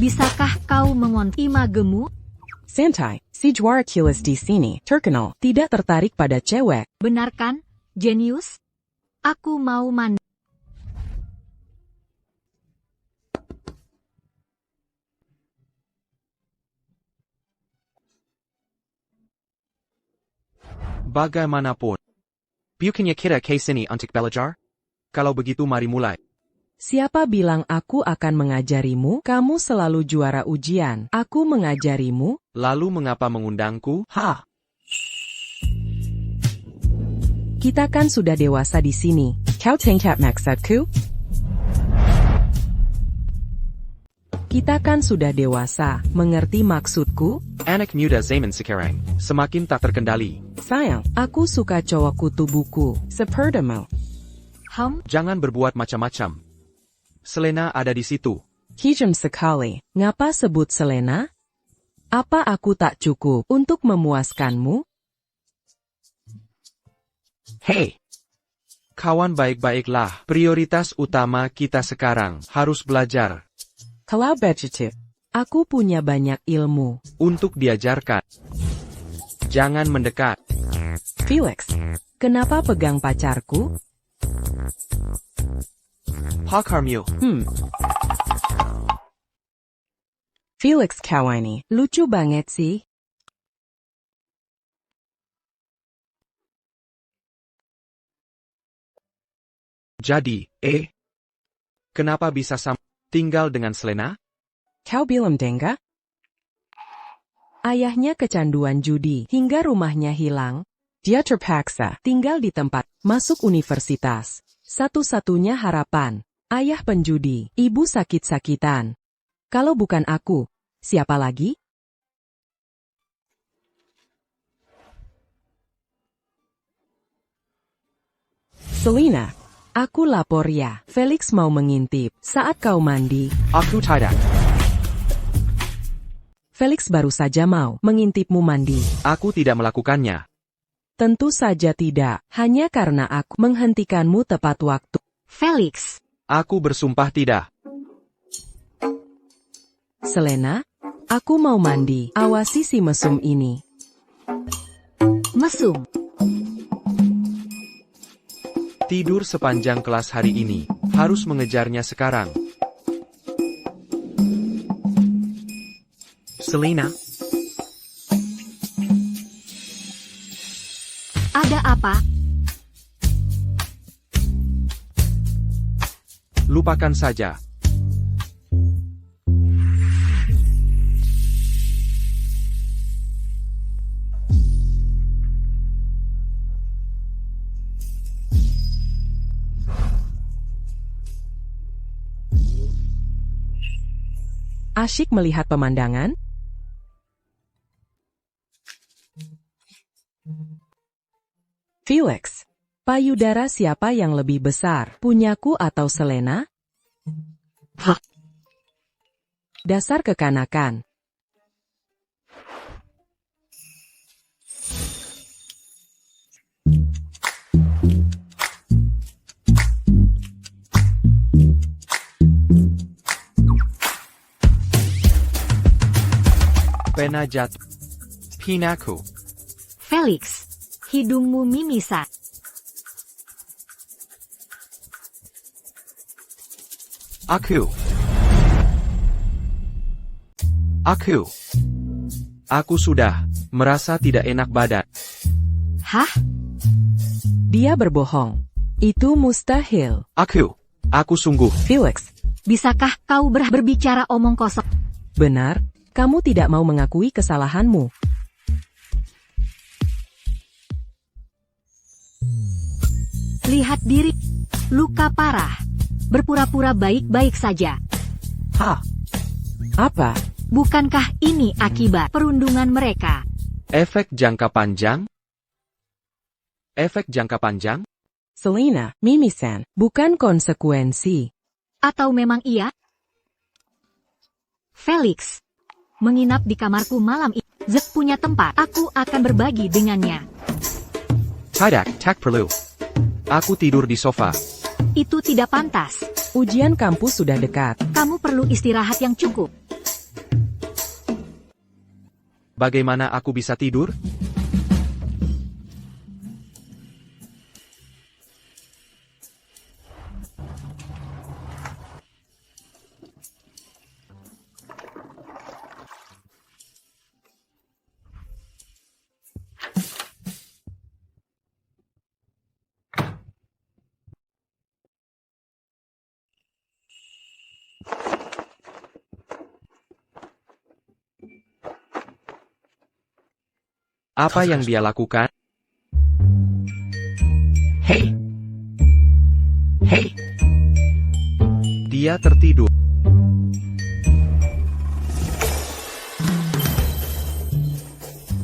Bisakah kau mengonti magemu? Santai, si juara kilas di sini, terkenal, tidak tertarik pada cewek. Benar kan, jenius? Aku mau mandi. Bagaimanapun. Bukannya kita ke sini untuk belajar? Kalau begitu mari mulai. Siapa bilang aku akan mengajarimu? Kamu selalu juara ujian. Aku mengajarimu? Lalu mengapa mengundangku? Ha! Kita kan sudah dewasa di sini. Kau tingkat maksudku? Kita kan sudah dewasa. Mengerti maksudku? Anak muda zaman sekarang semakin tak terkendali. Sayang, aku suka cowok kutu buku. Sepertimu. Jangan berbuat macam-macam. Selena ada di situ. Hijam sekali. Ngapa sebut Selena? Apa aku tak cukup untuk memuaskanmu? Hei! Kawan baik-baiklah. Prioritas utama kita sekarang harus belajar. Kalau begitu, aku punya banyak ilmu. Untuk diajarkan. Jangan mendekat. Felix, kenapa pegang pacarku? Hak Harmil. Felix kau ini lucu banget sih. Jadi, Kenapa bisa tinggal dengan Selena? Kau bilang Denga? Ayahnya kecanduan judi hingga rumahnya hilang. Dia terpaksa tinggal di tempat masuk universitas. Satu-satunya harapan. Ayah penjudi, ibu sakit-sakitan. Kalau bukan aku, siapa lagi? Selena, aku lapor ya. Felix mau mengintip saat kau mandi. Aku tidak. Felix baru saja mau mengintipmu mandi. Aku tidak melakukannya. Tentu saja tidak, hanya karena aku menghentikanmu tepat waktu. Felix. Aku bersumpah tidak. Selena, aku mau mandi. Awasi si mesum ini. Mesum. Tidur sepanjang kelas hari ini. Harus mengejarnya sekarang. Selena. Ada apa? Lupakan saja. Asyik melihat pemandangan? Felix, payudara siapa yang lebih besar, punyaku atau Selena? Hah? Dasar kekanakan. Pena jatuh. Pinaku. Felix, hidungmu mimisan. Aku sudah merasa tidak enak badan. Hah? Dia berbohong. Itu mustahil. Aku sungguh. Felix, bisakah kau berbicara omong kosong? Benar, kamu tidak mau mengakui kesalahanmu. Lihat diri. Luka parah. Berpura-pura baik-baik saja. Hah? Apa? Bukankah ini akibat perundungan mereka? Efek jangka panjang? Efek jangka panjang? Selena, mimisan, bukan konsekuensi. Atau memang iya? Felix, menginap di kamarku malam ini. Zek punya tempat, aku akan berbagi dengannya. Tak perlu. Aku tidur di sofa. Itu tidak pantas. Ujian kampus sudah dekat. Kamu perlu istirahat yang cukup. Bagaimana aku bisa tidur? Apa yang dia lakukan? Hey! Dia tertidur.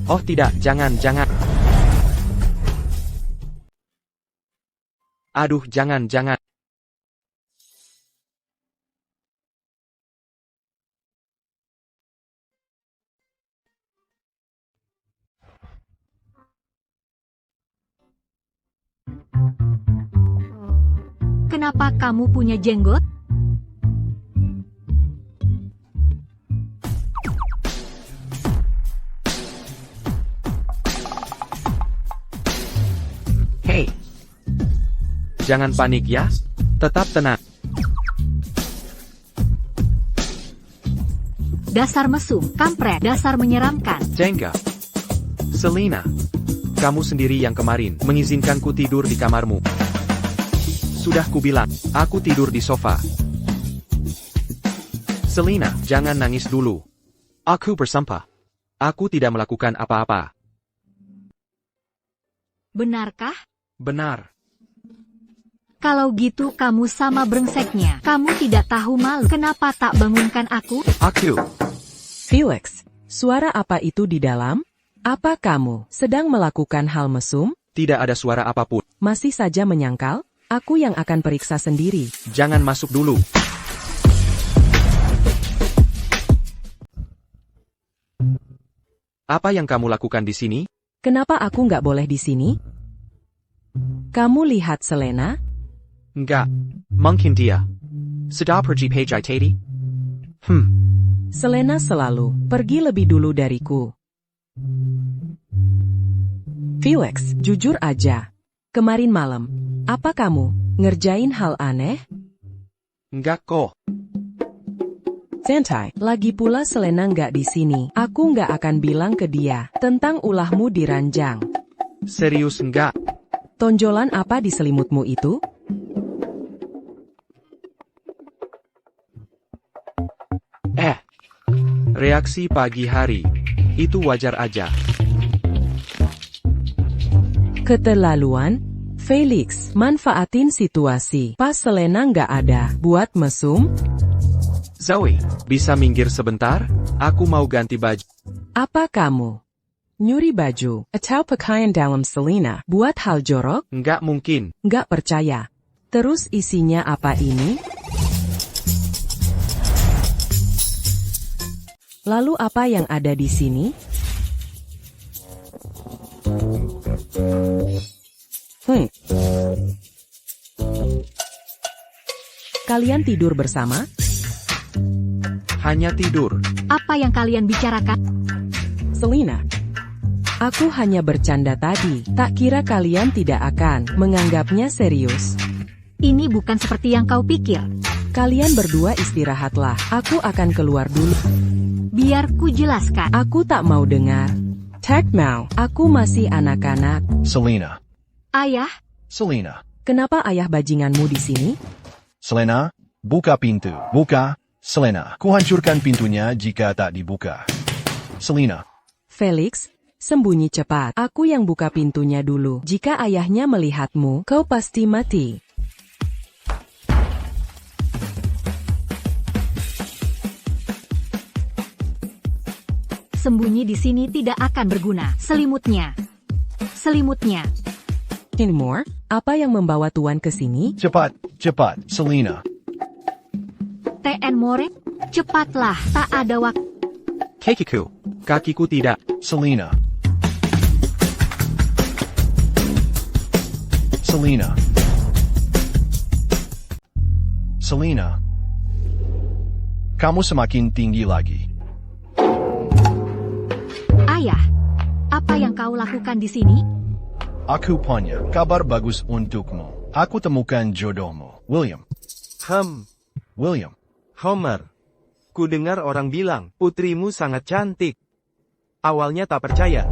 Oh tidak, jangan. Aduh, jangan. Kenapa kamu punya jenggot? Hey! Jangan panik ya. Tetap tenang. Dasar mesum, kampret, dasar menyeramkan. Jenga. Selena. Kamu sendiri yang kemarin mengizinkanku tidur di kamarmu. Sudah kubilang, aku tidur di sofa. Selina, jangan nangis dulu. Aku bersumpah. Aku tidak melakukan apa-apa. Benarkah? Benar. Kalau gitu kamu sama brengseknya. Kamu tidak tahu malu. Kenapa tak bangunkan aku? Aku. Felix, suara apa itu di dalam? Apa kamu sedang melakukan hal mesum? Tidak ada suara apapun. Masih saja menyangkal? Aku yang akan periksa sendiri. Jangan masuk dulu. Apa yang kamu lakukan di sini? Kenapa aku nggak boleh di sini? Kamu lihat Selena? Enggak. Mungkin dia sedang pergi PJ tadi. Selena selalu pergi lebih dulu dariku. Felix, jujur aja. Kemarin malam, apa kamu ngerjain hal aneh? Enggak kok. Santai, lagi pula Selena nggak di sini. Aku nggak akan bilang ke dia tentang ulahmu di ranjang. Serius enggak? Tonjolan apa di selimutmu itu? Reaksi pagi hari. Itu wajar aja. Keterlaluan? Felix, manfaatin situasi. Pas Selena nggak ada, buat mesum? Zoe, bisa minggir sebentar? Aku mau ganti baju. Apa kamu nyuri baju atau pakaian dalam Selena buat hal jorok? Nggak mungkin. Nggak percaya. Terus isinya apa ini? Lalu apa yang ada di sini? Kalian tidur bersama? Hanya tidur. Apa yang kalian bicarakan? Selena, aku hanya bercanda tadi. Tak kira kalian tidak akan menganggapnya serius. Ini bukan seperti yang kau pikir. Kalian berdua istirahatlah. Aku akan keluar dulu. Biar ku jelaskan. Aku tak mau dengar. Tak mau. Aku masih anak-anak. Selena. Ayah. Selena. Kenapa ayah bajinganmu di sini? Selena, buka pintu. Buka. Selena, kuhancurkan pintunya jika tak dibuka. Selena. Felix, sembunyi cepat. Aku yang buka pintunya dulu. Jika ayahnya melihatmu, kau pasti mati. Sembunyi di sini tidak akan berguna. Selimutnya. Selimutnya. Timur, apa yang membawa Tuan ke sini? Cepat, cepat, Selena. TN More, cepatlah, tak ada waktu. Kakiku. Kakiku tidak. Selena. Selena. Selena. Kamu semakin tinggi lagi. Ayah, apa yang kau lakukan di sini? Aku punya kabar bagus untukmu. Aku temukan jodohmu, William. William. Homer. Ku dengar orang bilang, putrimu sangat cantik. Awalnya tak percaya.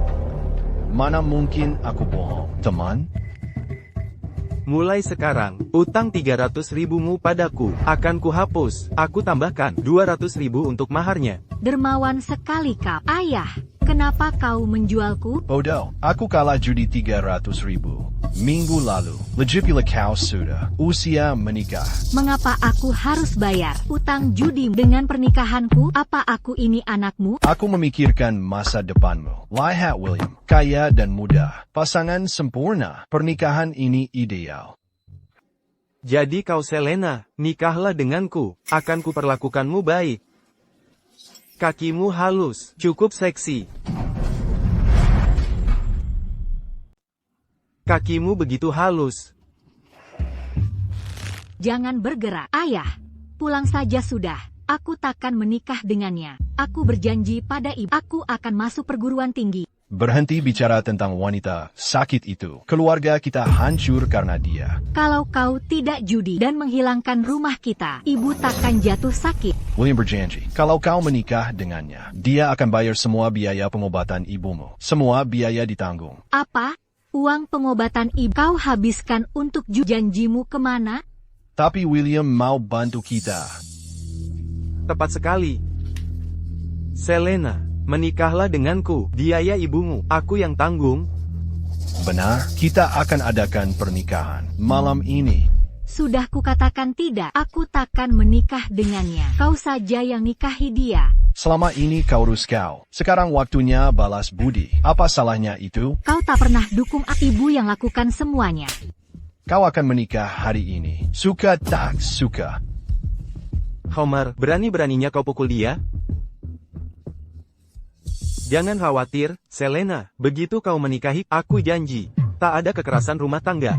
Mana mungkin aku bohong, teman? Mulai sekarang, utang 300.000-mu padaku akan kuhapus. Aku tambahkan 200.000 untuk maharnya. Dermawan sekali kau. Ayah, kenapa kau menjualku? Bodoh, aku kalah judi 300.000 minggu lalu. Lagipula kau sudah usia menikah. Mengapa aku harus bayar utang judi dengan pernikahanku? Apa aku ini anakmu? Aku memikirkan masa depanmu. Lihat William, kaya dan muda. Pasangan sempurna. Pernikahan ini ideal. Jadi kau Selena, nikahlah denganku. Akan kuperlakukanmu baik. Kakimu halus, cukup seksi. Kakimu begitu halus. Jangan bergerak. Ayah, pulang saja sudah. Aku takkan menikah dengannya. Aku berjanji pada ibu. Aku akan masuk perguruan tinggi. Berhenti bicara tentang wanita sakit itu. Keluarga kita hancur karena dia. Kalau kau tidak judi dan menghilangkan rumah kita, ibu takkan jatuh sakit. William berjanji, kalau kau menikah dengannya, dia akan bayar semua biaya pengobatan ibumu. Semua biaya ditanggung. Apa? Uang pengobatan ibu kau habiskan untuk janjimu kemana? Tapi William mau bantu kita. Tepat sekali. Selena, menikahlah denganku. Biaya ibumu, aku yang tanggung. Benar, kita akan adakan pernikahan malam ini. Sudah kukatakan tidak, aku takkan menikah dengannya. Kau saja yang nikahi dia. Selama ini kau urus kau. Sekarang waktunya balas budi. Apa salahnya itu? Kau tak pernah dukung ibu yang lakukan semuanya. Kau akan menikah hari ini. Suka tak suka. Homer, berani-beraninya kau pukul dia? Jangan khawatir, Selena. Begitu kau menikahi, aku janji. Tak ada kekerasan rumah tangga.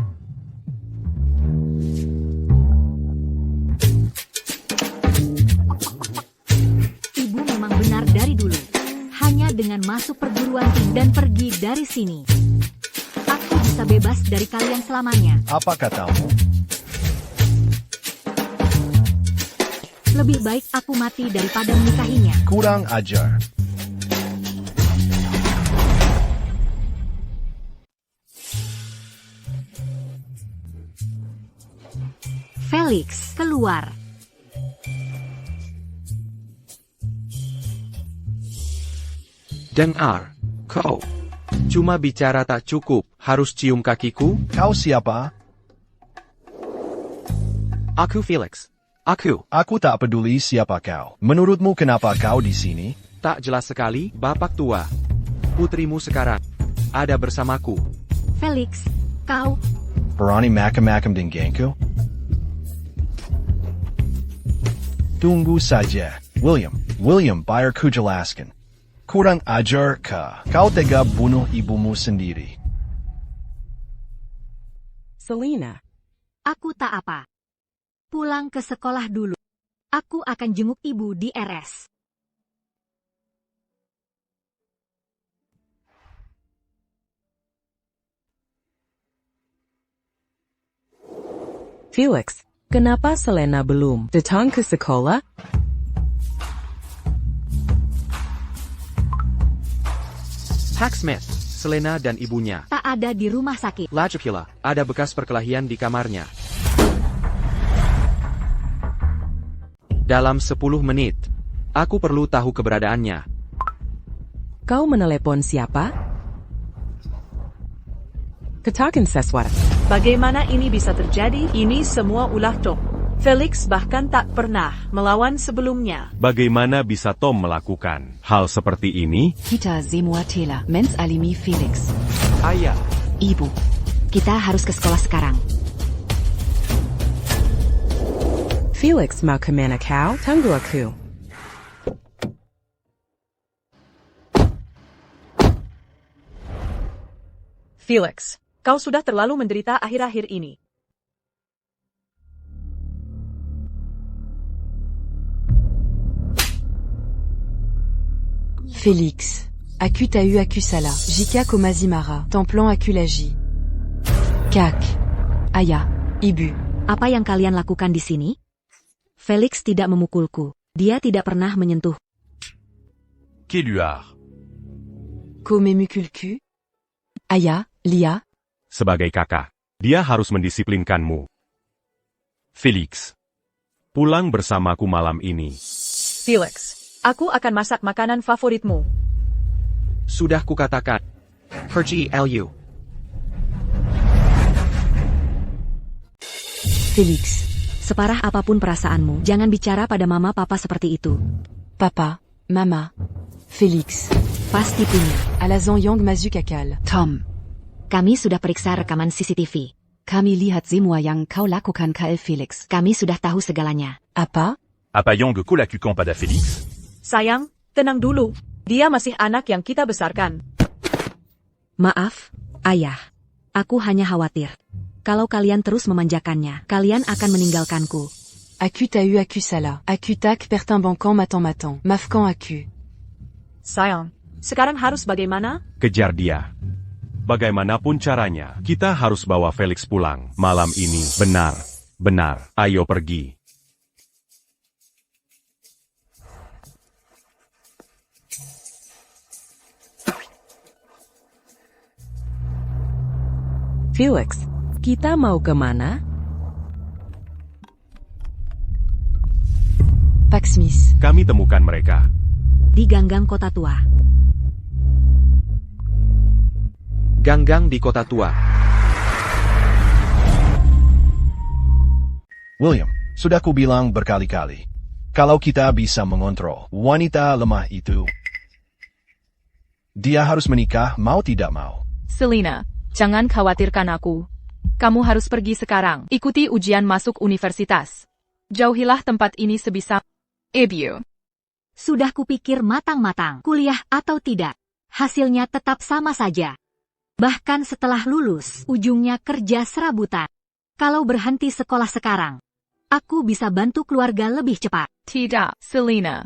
Ibu memang benar dari dulu. Hanya dengan masuk perguruan tinggi dan pergi dari sini, aku bisa bebas dari kalian selamanya. Apa katamu? Lebih baik aku mati daripada menikahinya. Kurang ajar. Felix, keluar. Dengar, kau. Cuma bicara tak cukup, harus cium kakiku? Kau siapa? Aku Felix. Aku tak peduli siapa kau. Menurutmu kenapa kau di sini? Tak jelas sekali, Bapak tua. Putrimu sekarang ada bersamaku. Felix, kau... Berani macam-macam denganku? Tunggu saja, William. Biar ku jelaskan. Kurang ajar kah? Kau tega bunuh ibumu sendiri. Selena. Aku tak apa. Pulang ke sekolah dulu. Aku akan jenguk ibu di RS. Felix, kenapa Selena belum datang ke sekolah? Hacksmith, Selena dan ibunya. Tak ada di rumah sakit. Lajukila, ada bekas perkelahian di kamarnya. Dalam 10 menit. Aku perlu tahu keberadaannya. Kau menelepon siapa? Katakan sesuatu. Bagaimana ini bisa terjadi? Ini semua ulah Tom. Felix bahkan tak pernah melawan sebelumnya. Bagaimana bisa Tom melakukan hal seperti ini? Kita semua telah menzalimi Felix. Ayah. Ibu, kita harus ke sekolah sekarang. Felix mau kemana kau? Tunggu aku. Felix, kau sudah terlalu menderita akhir-akhir ini. Félix. Aku Tahu Aku Salah. Jika Komazimara. Templan Aku Lagi. Kak. Ayah. Ibu. Apa yang kalian lakukan di sini? Felix tidak memukulku. Dia tidak pernah menyentuh. Kéluard. Komemukulku. Ayah. Lia. Sebagai kakak, dia harus mendisiplinkanmu. Felix. Pulang bersamaku malam ini. Felix, aku akan masak makanan favoritmu. Sudah kukatakan. Pergi lu. Felix, separah apapun perasaanmu, jangan bicara pada mama papa seperti itu. Papa. Mama. Félix. Pasti punya. Alazan Yang Mazukakal. Tom. Kami sudah periksa rekaman CCTV. Kami lihat semua yang kau lakukan KL Felix. Kami sudah tahu segalanya. Apa? Apa Yang kulakukan pada Felix? Sayang, tenang dulu. Dia masih anak yang kita besarkan. Maaf, ayah. Aku hanya khawatir. Kalau kalian terus memanjakannya, kalian akan meninggalkanku. Aku Tahu Aku Salah. Aku tak pertimbangan matan. Maafkan aku. Sayang, sekarang harus bagaimana? Kejar dia. Bagaimanapun caranya, kita harus bawa Felix pulang malam ini. Benar. Ayo pergi. Felix, kita mau kemana? Pack Smith. Kami temukan mereka. Di ganggang kota tua. Ganggang di kota tua. William, sudah kubilang berkali-kali. Kalau kita bisa mengontrol wanita lemah itu, dia harus menikah mau tidak mau. Selina, jangan khawatirkan aku. Kamu harus pergi sekarang. Ikuti ujian masuk universitas. Jauhilah tempat ini sebisa. Ebio. Sudah kupikir matang-matang, kuliah atau tidak. Hasilnya tetap sama saja. Bahkan setelah lulus, ujungnya kerja serabutan. Kalau berhenti sekolah sekarang, aku bisa bantu keluarga lebih cepat. Tidak, Selina.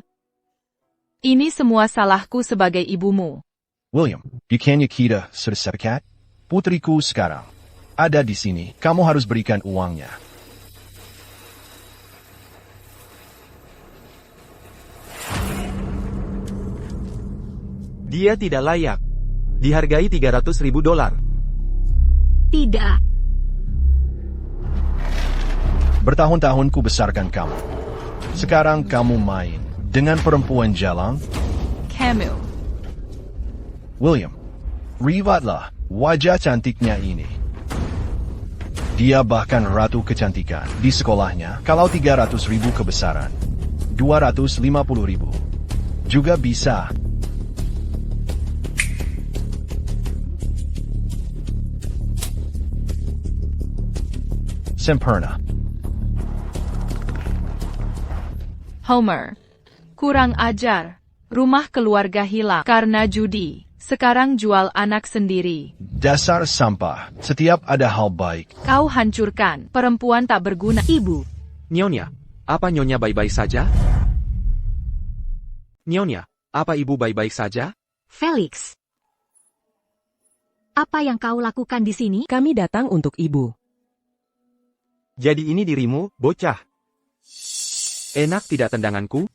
Ini semua salahku sebagai ibumu. William, bukannya kita sudah sepakat? Putriku sekarang ada di sini. Kamu harus berikan uangnya. Dia tidak layak. Dihargai $300.000. Tidak. Bertahun-tahun ku besarkan kamu. Sekarang kamu main dengan perempuan jalan? Camille. William, lihatlah wajah cantiknya ini. Dia bahkan ratu kecantikan di sekolahnya. Kalau 300.000 kebesaran, 250.000 juga bisa. Sempurna. Homer. Kurang ajar. Rumah keluarga hilang karena judi. Sekarang jual anak sendiri. Dasar sampah. Setiap ada hal baik. Kau hancurkan. Perempuan tak berguna. Ibu. Nyonya, apa Nyonya baik-baik saja? Nyonya, apa ibu baik-baik saja? Felix. Apa yang kau lakukan di sini? Kami datang untuk ibu. Jadi ini dirimu, bocah. Enak tidak tendanganku?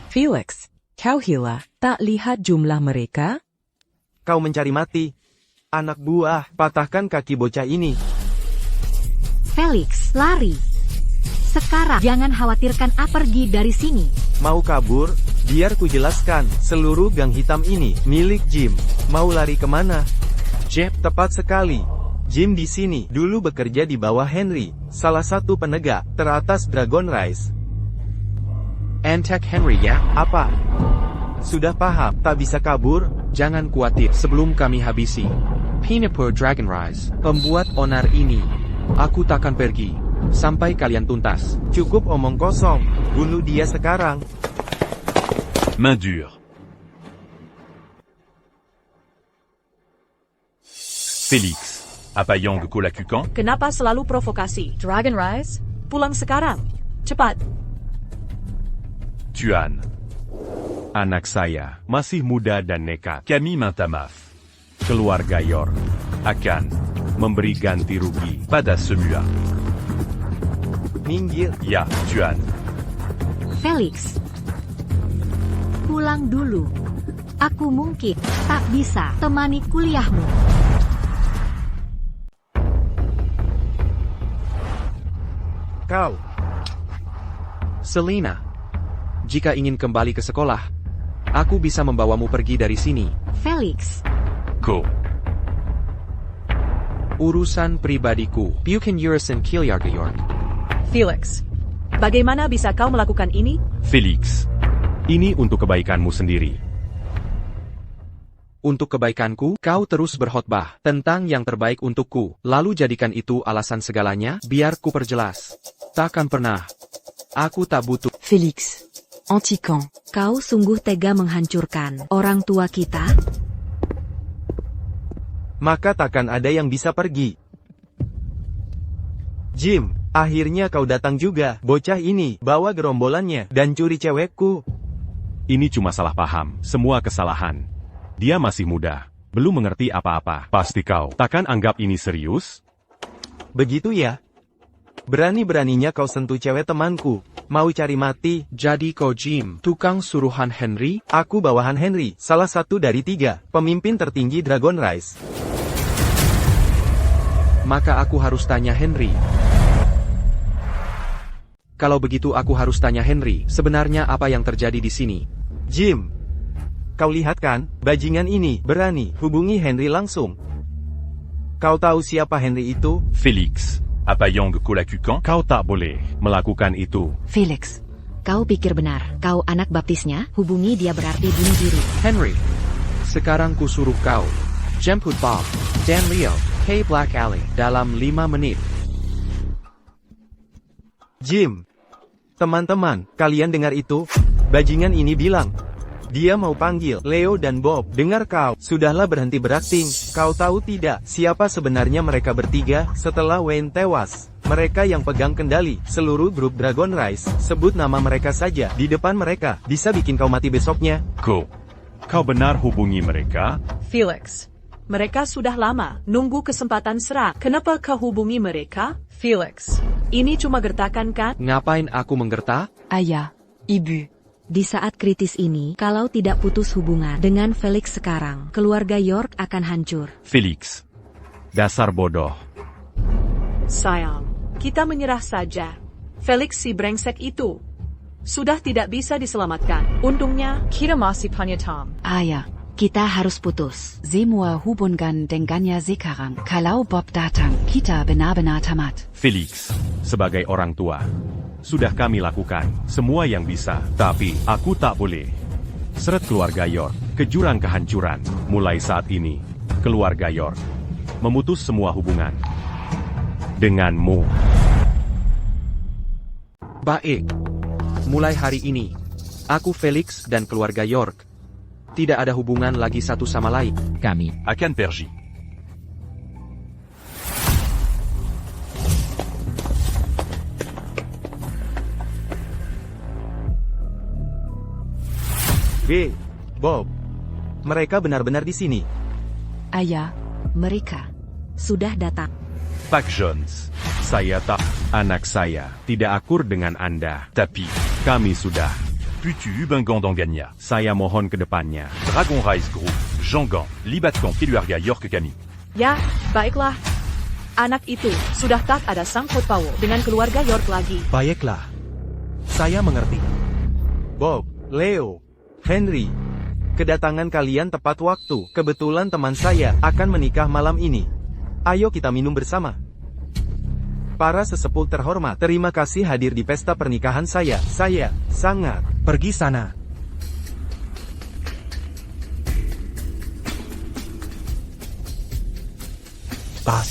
Felix, kau hila, tak lihat jumlah mereka? Kau mencari mati. Anak buah, patahkan kaki bocah ini. Felix, lari. Sekarang, jangan khawatirkan pergi dari sini. Mau kabur? Biar ku jelaskan. Seluruh gang hitam ini milik Jim. Mau lari kemana? Jim, tepat sekali. Jim di sini dulu bekerja di bawah Henry, salah satu penegak teratas Dragon Rise. Antek Henry ya? Apa? Sudah paham, tak bisa kabur? Jangan khawatir sebelum kami habisi Pinipur Dragon Rise, pembuat onar ini. Aku takkan pergi sampai kalian tuntas. Cukup omong kosong, bunuh dia sekarang. Main dure. Félix. Apayong Kulakukan? Kenapa selalu provokasi? Dragon Rise? Pulang sekarang. Cepat. Tuan. Anak saya masih muda dan nekat. Kami minta maaf. Keluarga York akan memberi ganti rugi pada semua. Minggir. Ya, Tuan. Felix. Pulang dulu. Aku mungkin tak bisa temani kuliahmu. Kau. Selina, jika ingin kembali ke sekolah, aku bisa membawamu pergi dari sini. Felix. Ko. Urusan pribadiku. Bukan urusan keluarga York. Felix, bagaimana bisa kau melakukan ini? Felix, ini untuk kebaikanmu sendiri. Untuk kebaikanku, kau terus berkhotbah tentang yang terbaik untukku, lalu jadikan itu alasan segalanya. Biar ku perjelas. Takkan pernah. Aku tak butuh. Félix. Antican. Kau sungguh tega menghancurkan orang tua kita? Maka takkan ada yang bisa pergi. Jim, akhirnya kau datang juga. Bocah ini bawa gerombolannya dan curi cewekku. Ini cuma salah paham. Semua kesalahan. Dia masih muda. Belum mengerti apa-apa. Pasti kau takkan anggap ini serius? Begitu ya? Berani-beraninya kau sentuh cewek temanku. Mau cari mati? Jadi kau Jim, tukang suruhan Henry? Aku bawahan Henry, salah satu dari 3 pemimpin tertinggi Dragon Rise. Maka aku harus tanya Henry. Kalau begitu aku harus tanya Henry, sebenarnya apa yang terjadi di sini? Jim, kau lihat kan, bajingan ini berani hubungi Henry langsung. Kau tahu siapa Henry itu? Félix, apa yang kau lakukan? Kau tak boleh melakukan itu. Felix, kau pikir benar, kau anak baptisnya, hubungi dia berarti bunuh diri. Henry, sekarang ku suruh kau jemput Bob, Dan Leo, K Black Alley dalam 5 menit. Jim, teman-teman, kalian dengar itu? Bajingan ini bilang, dia mau panggil Leo dan Bob. Dengar kau, sudahlah berhenti berakting. Kau tahu tidak, siapa sebenarnya mereka bertiga setelah Wayne tewas? Mereka yang pegang kendali seluruh grup Dragon Rise. Sebut nama mereka saja di depan mereka, bisa bikin kau mati besoknya. Kau benar hubungi mereka? Felix, mereka sudah lama nunggu kesempatan serang. Kenapa kau hubungi mereka? Felix, ini cuma gertakan kan? Ngapain aku menggertak? Ayah, Ibu. Di saat kritis ini, kalau tidak putus hubungan dengan Felix sekarang, keluarga York akan hancur. Felix, dasar bodoh. Sayang, kita menyerah saja. Felix si brengsek itu sudah tidak bisa diselamatkan. Untungnya, kita masih punya Tom. Ayah, Kita harus putus. semua hubungan dengannya sekarang. Kalau Bob datang, kita benar-benar tamat. Felix, sebagai orang tua, sudah kami lakukan semua yang bisa, tapi aku tak boleh seret keluarga York ke jurang kehancuran. Mulai saat ini, keluarga York memutus semua hubungan denganmu. Baik. Mulai hari ini, aku Felix dan keluarga York tidak ada hubungan lagi satu sama lain. Kami akan pergi. Bob, mereka benar-benar di sini. Ayah, Mereka sudah datang. Pak Jones, Saya tak, anak saya, tidak akur dengan Anda. Tapi, Kami sudah. Putu Ubengan Dangania, Saya mohon ke depannya. Dragon Rise Group, Jangan, libatkan keluarga York kami. Ya, baiklah. Anak itu sudah tak ada sangkut paut dengan keluarga York lagi. Baiklah. Saya mengerti. Bob, Leo, Henry, kedatangan kalian tepat waktu. Kebetulan teman saya akan menikah malam ini. Ayo kita minum bersama. Para sesepuh terhormat, terima kasih hadir di pesta pernikahan saya. Saya sangat. Pergi sana. Pas.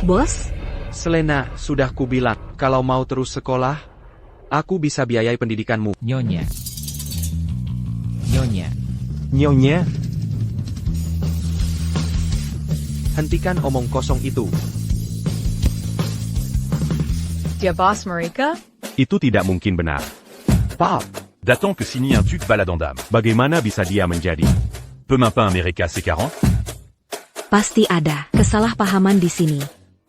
Bos, Selena, sudah kubilang, kalau mau terus sekolah, aku bisa biayai pendidikanmu. Nyonya. Nyonya, Hentikan omong kosong itu. Dia bos mereka? Itu tidak mungkin benar. Bob, Datant que signe un tut baladandam. Bagaimana bisa dia menjadi? Pemimpa Amerika C40? pasti ada kesalahpahaman di sini.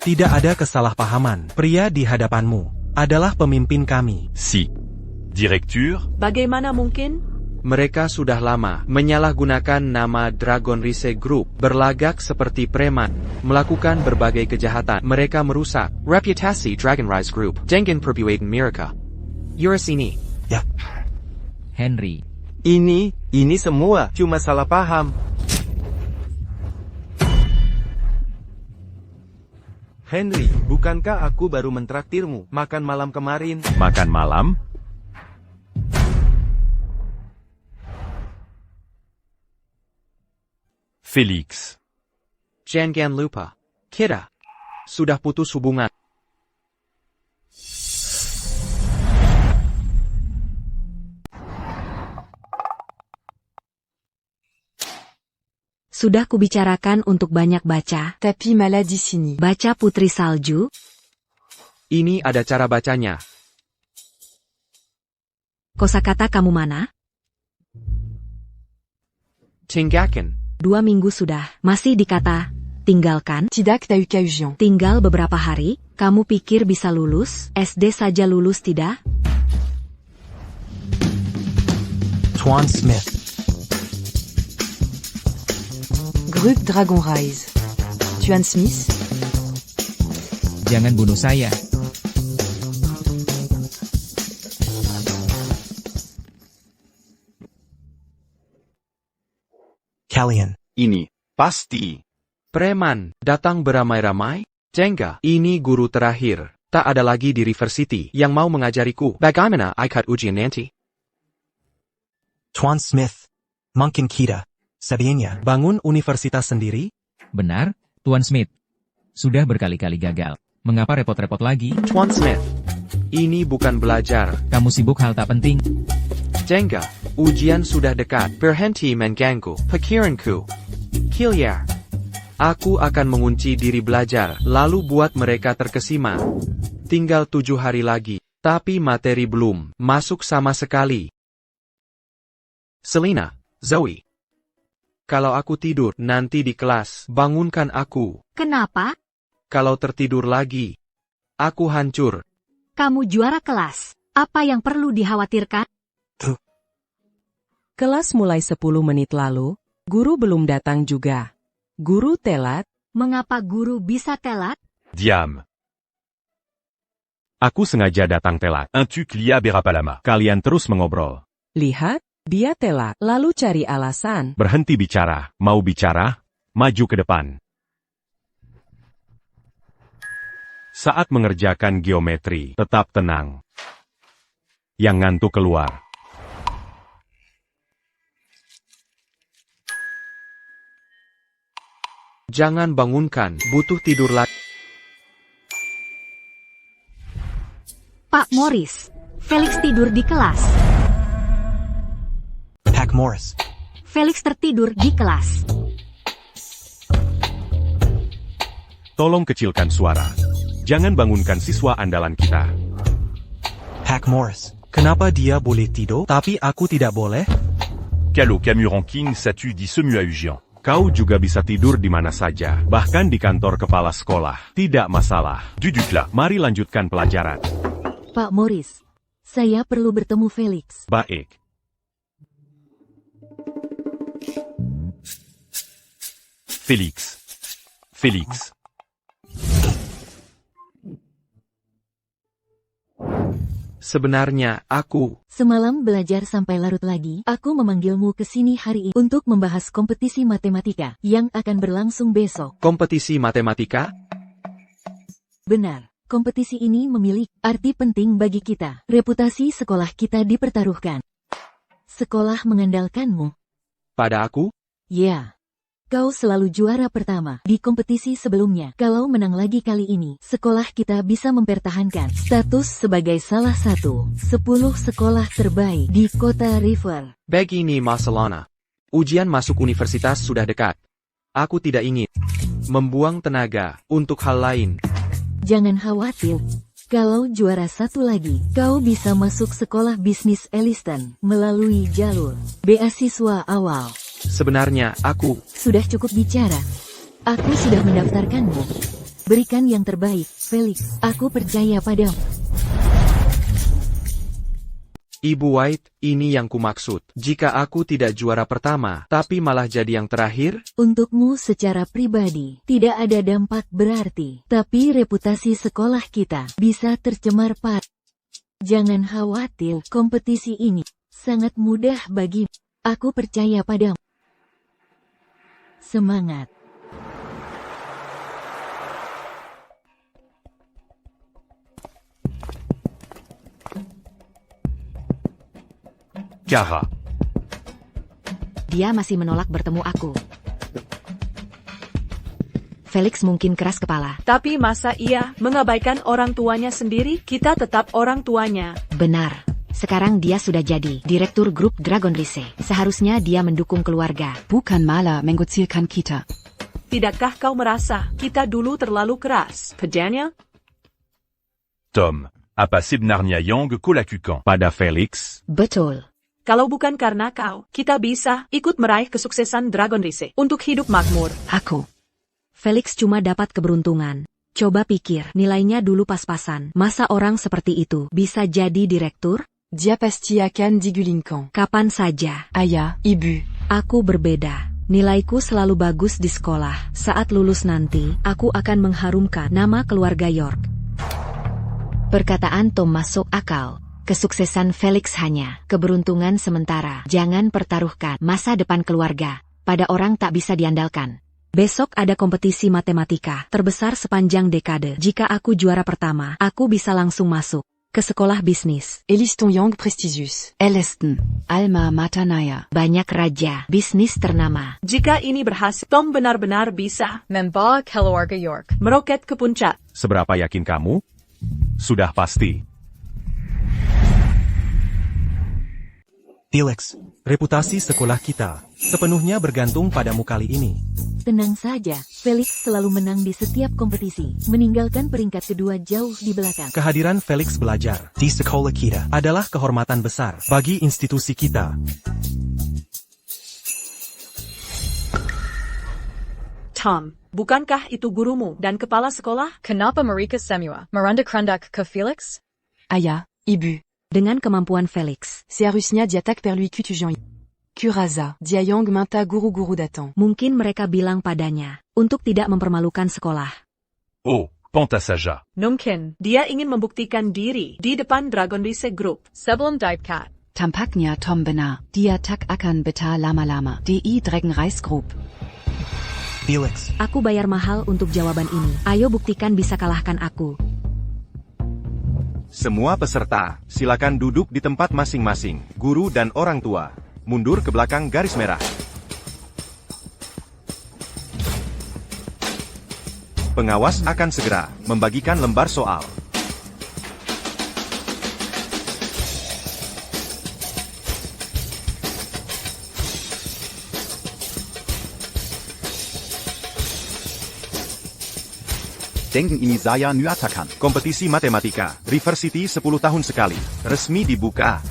Tidak ada kesalahpahaman. Pria di hadapanmu adalah pemimpin kami. Si. Directeur? Bagaimana mungkin? Mereka sudah lama menyalahgunakan nama Dragon Rise Group, berlagak seperti preman, melakukan berbagai kejahatan. Mereka merusak reputasi Dragon Rise Group dengan perbuatan mereka. Yuris ini. Ya. Henry. ini semua cuma salah paham. Henry, bukankah aku baru mentraktirmu makan malam kemarin? Makan malam? Felix. Jangan lupa, kita sudah putus hubungan. Sudah kubicarakan untuk banyak baca. Tapi malah di sini. Baca Putri Salju. Ini ada cara bacanya. Kosakata kamu mana? Tinggalkan. 2 minggu sudah. Masih dikata tinggalkan. Tidak ada occasion. Tinggal beberapa hari. Kamu pikir bisa lulus? SD saja lulus tidak? Tuan Smith. Grup Dragon Rise. Tuan Smith? Jangan bunuh saya. Kalian. Ini. Pasti. Preman, datang beramai-ramai? Jengga, ini guru terakhir. Tak ada lagi di River City yang mau mengajariku bagaimana ikut ujian nanti. Tuan Smith. Mungkin kita. Sebenarnya. Bangun universitas sendiri? Benar, Tuan Smith. Sudah berkali-kali gagal. Mengapa repot-repot lagi? Tuan Smith, ini bukan belajar. Kamu sibuk hal tak penting. Jengga, ujian sudah dekat. Berhenti mengganggu pikiranku. Hilliard. Aku akan mengunci diri belajar, lalu buat mereka terkesima. Tinggal 7 hari lagi, tapi materi belum masuk sama sekali. Selina, Zoe. Kalau aku tidur nanti di kelas, bangunkan aku. Kenapa? Kalau tertidur lagi, aku hancur. Kamu juara kelas. Apa yang perlu dikhawatirkan? Kelas mulai 10 menit lalu, guru belum datang juga. Guru telat? Mengapa guru bisa telat? Diam. Aku sengaja datang telat. Un tu clia berapa lama? Kalian terus mengobrol. Lihat, dia telat, lalu cari alasan. Berhenti bicara. Mau bicara? Maju ke depan. Saat mengerjakan geometri, tetap tenang. Yang ngantuk keluar. Jangan bangunkan, butuh tidur lagi. Pak Morris, Felix tidur di kelas. Pak Morris. Felix tertidur di kelas. Tolong kecilkan suara. Jangan bangunkan siswa andalan kita. Pak Morris. Kenapa dia boleh tidur, tapi aku tidak boleh? Calo Camus Ranking Satu di Semu Augian. Kau juga bisa tidur di mana saja, bahkan di kantor kepala sekolah. Tidak masalah. Duduklah. Mari lanjutkan pelajaran. Pak Morris, saya perlu bertemu Felix. Baik. Félix. Félix. Sebenarnya, aku... Semalam belajar sampai larut lagi, aku memanggilmu ke sini hari ini untuk membahas kompetisi matematika yang akan berlangsung besok. Kompetisi matematika? Benar, kompetisi ini memiliki arti penting bagi kita. Reputasi sekolah kita dipertaruhkan. Sekolah mengandalkanmu. Pada aku? Ya. Kau selalu juara pertama di kompetisi sebelumnya. Kalau menang lagi kali ini, sekolah kita bisa mempertahankan status sebagai salah satu 10 sekolah terbaik di kota River. Begini masalahnya. Ujian masuk universitas sudah dekat. Aku tidak ingin membuang tenaga untuk hal lain. Jangan khawatir. Kalau juara satu lagi, kau bisa masuk sekolah bisnis Elliston melalui jalur beasiswa awal. Sebenarnya, aku... Sudah cukup bicara. Aku sudah mendaftarkanmu. Berikan yang terbaik, Felix. Aku percaya padamu. Ibu White, ini yang kumaksud. Jika aku tidak juara pertama, tapi malah jadi yang terakhir? Untukmu secara pribadi, tidak ada dampak berarti. Tapi reputasi sekolah kita bisa tercemar parah. Jangan khawatir, kompetisi ini sangat mudah bagimu. Aku percaya padamu. Semangat. Kara. Dia masih menolak bertemu aku. Felix mungkin keras kepala. Tapi masa ia mengabaikan orang tuanya sendiri? Kita tetap orang tuanya. Benar. Sekarang dia sudah jadi direktur grup Dragon Rise. Seharusnya dia mendukung keluarga. Bukan malah mengucilkan kita. Tidakkah kau merasa kita dulu terlalu keras padanya? Tom. Apa sebenarnya yang kau lakukan pada Felix? Betul. Kalau bukan karena kau, kita bisa ikut meraih kesuksesan Dragon Rise untuk hidup makmur. Aku. Felix cuma dapat keberuntungan. Coba pikir, nilainya dulu pas-pasan. Masa orang seperti itu bisa jadi direktur? Dia pasti akan digulingkan. Kapan saja. Ayah, ibu. Aku berbeda. Nilaiku selalu bagus di sekolah. Saat lulus nanti, aku akan mengharumkan nama keluarga York. Perkataan Tom masuk akal. Kesuksesan Felix hanya keberuntungan sementara. Jangan pertaruhkan masa depan keluarga pada orang tak bisa diandalkan. Besok ada kompetisi matematika terbesar sepanjang dekade. Jika aku juara pertama, aku bisa langsung masuk ke sekolah bisnis. Eliston Young prestigious. Elliston, Alma Matanaya. Banyak raja bisnis ternama. Jika ini berhasil, Tom benar-benar bisa membawa keluarga York meroket ke puncak. Seberapa yakin kamu? Sudah pasti. Felix, reputasi sekolah kita sepenuhnya bergantung padamu kali ini. Tenang saja, Felix selalu menang di setiap kompetisi, meninggalkan peringkat kedua jauh di belakang. Kehadiran Felix belajar di sekolah kita adalah kehormatan besar bagi institusi kita. Tom, bukankah itu gurumu dan kepala sekolah? Kenapa mereka semua merendah kerendah ke Felix? Ayah, Ibu. Dengan kemampuan Felix, Seharusnya diatak per lui kutujan. Kuraza, diayong minta guru-guru datang. Mungkin mereka bilang padanya untuk tidak mempermalukan sekolah. Oh, Pantasaja. Mungkin dia ingin membuktikan diri di depan Dragon Rice Group sebelum Divecat. Tampaknya Tom benar. Dia tak akan betah lama-lama. DI Dragon Rice Group. Felix, Aku bayar mahal untuk jawaban ini. Ayo buktikan bisa kalahkan aku. Semua peserta, silakan duduk di tempat masing-masing. Guru dan orang tua, mundur ke belakang garis merah. Pengawas akan segera membagikan lembar soal. Denken ini saya nyatakan. Kompetisi matematika, Riversity 10 tahun sekali, resmi dibuka.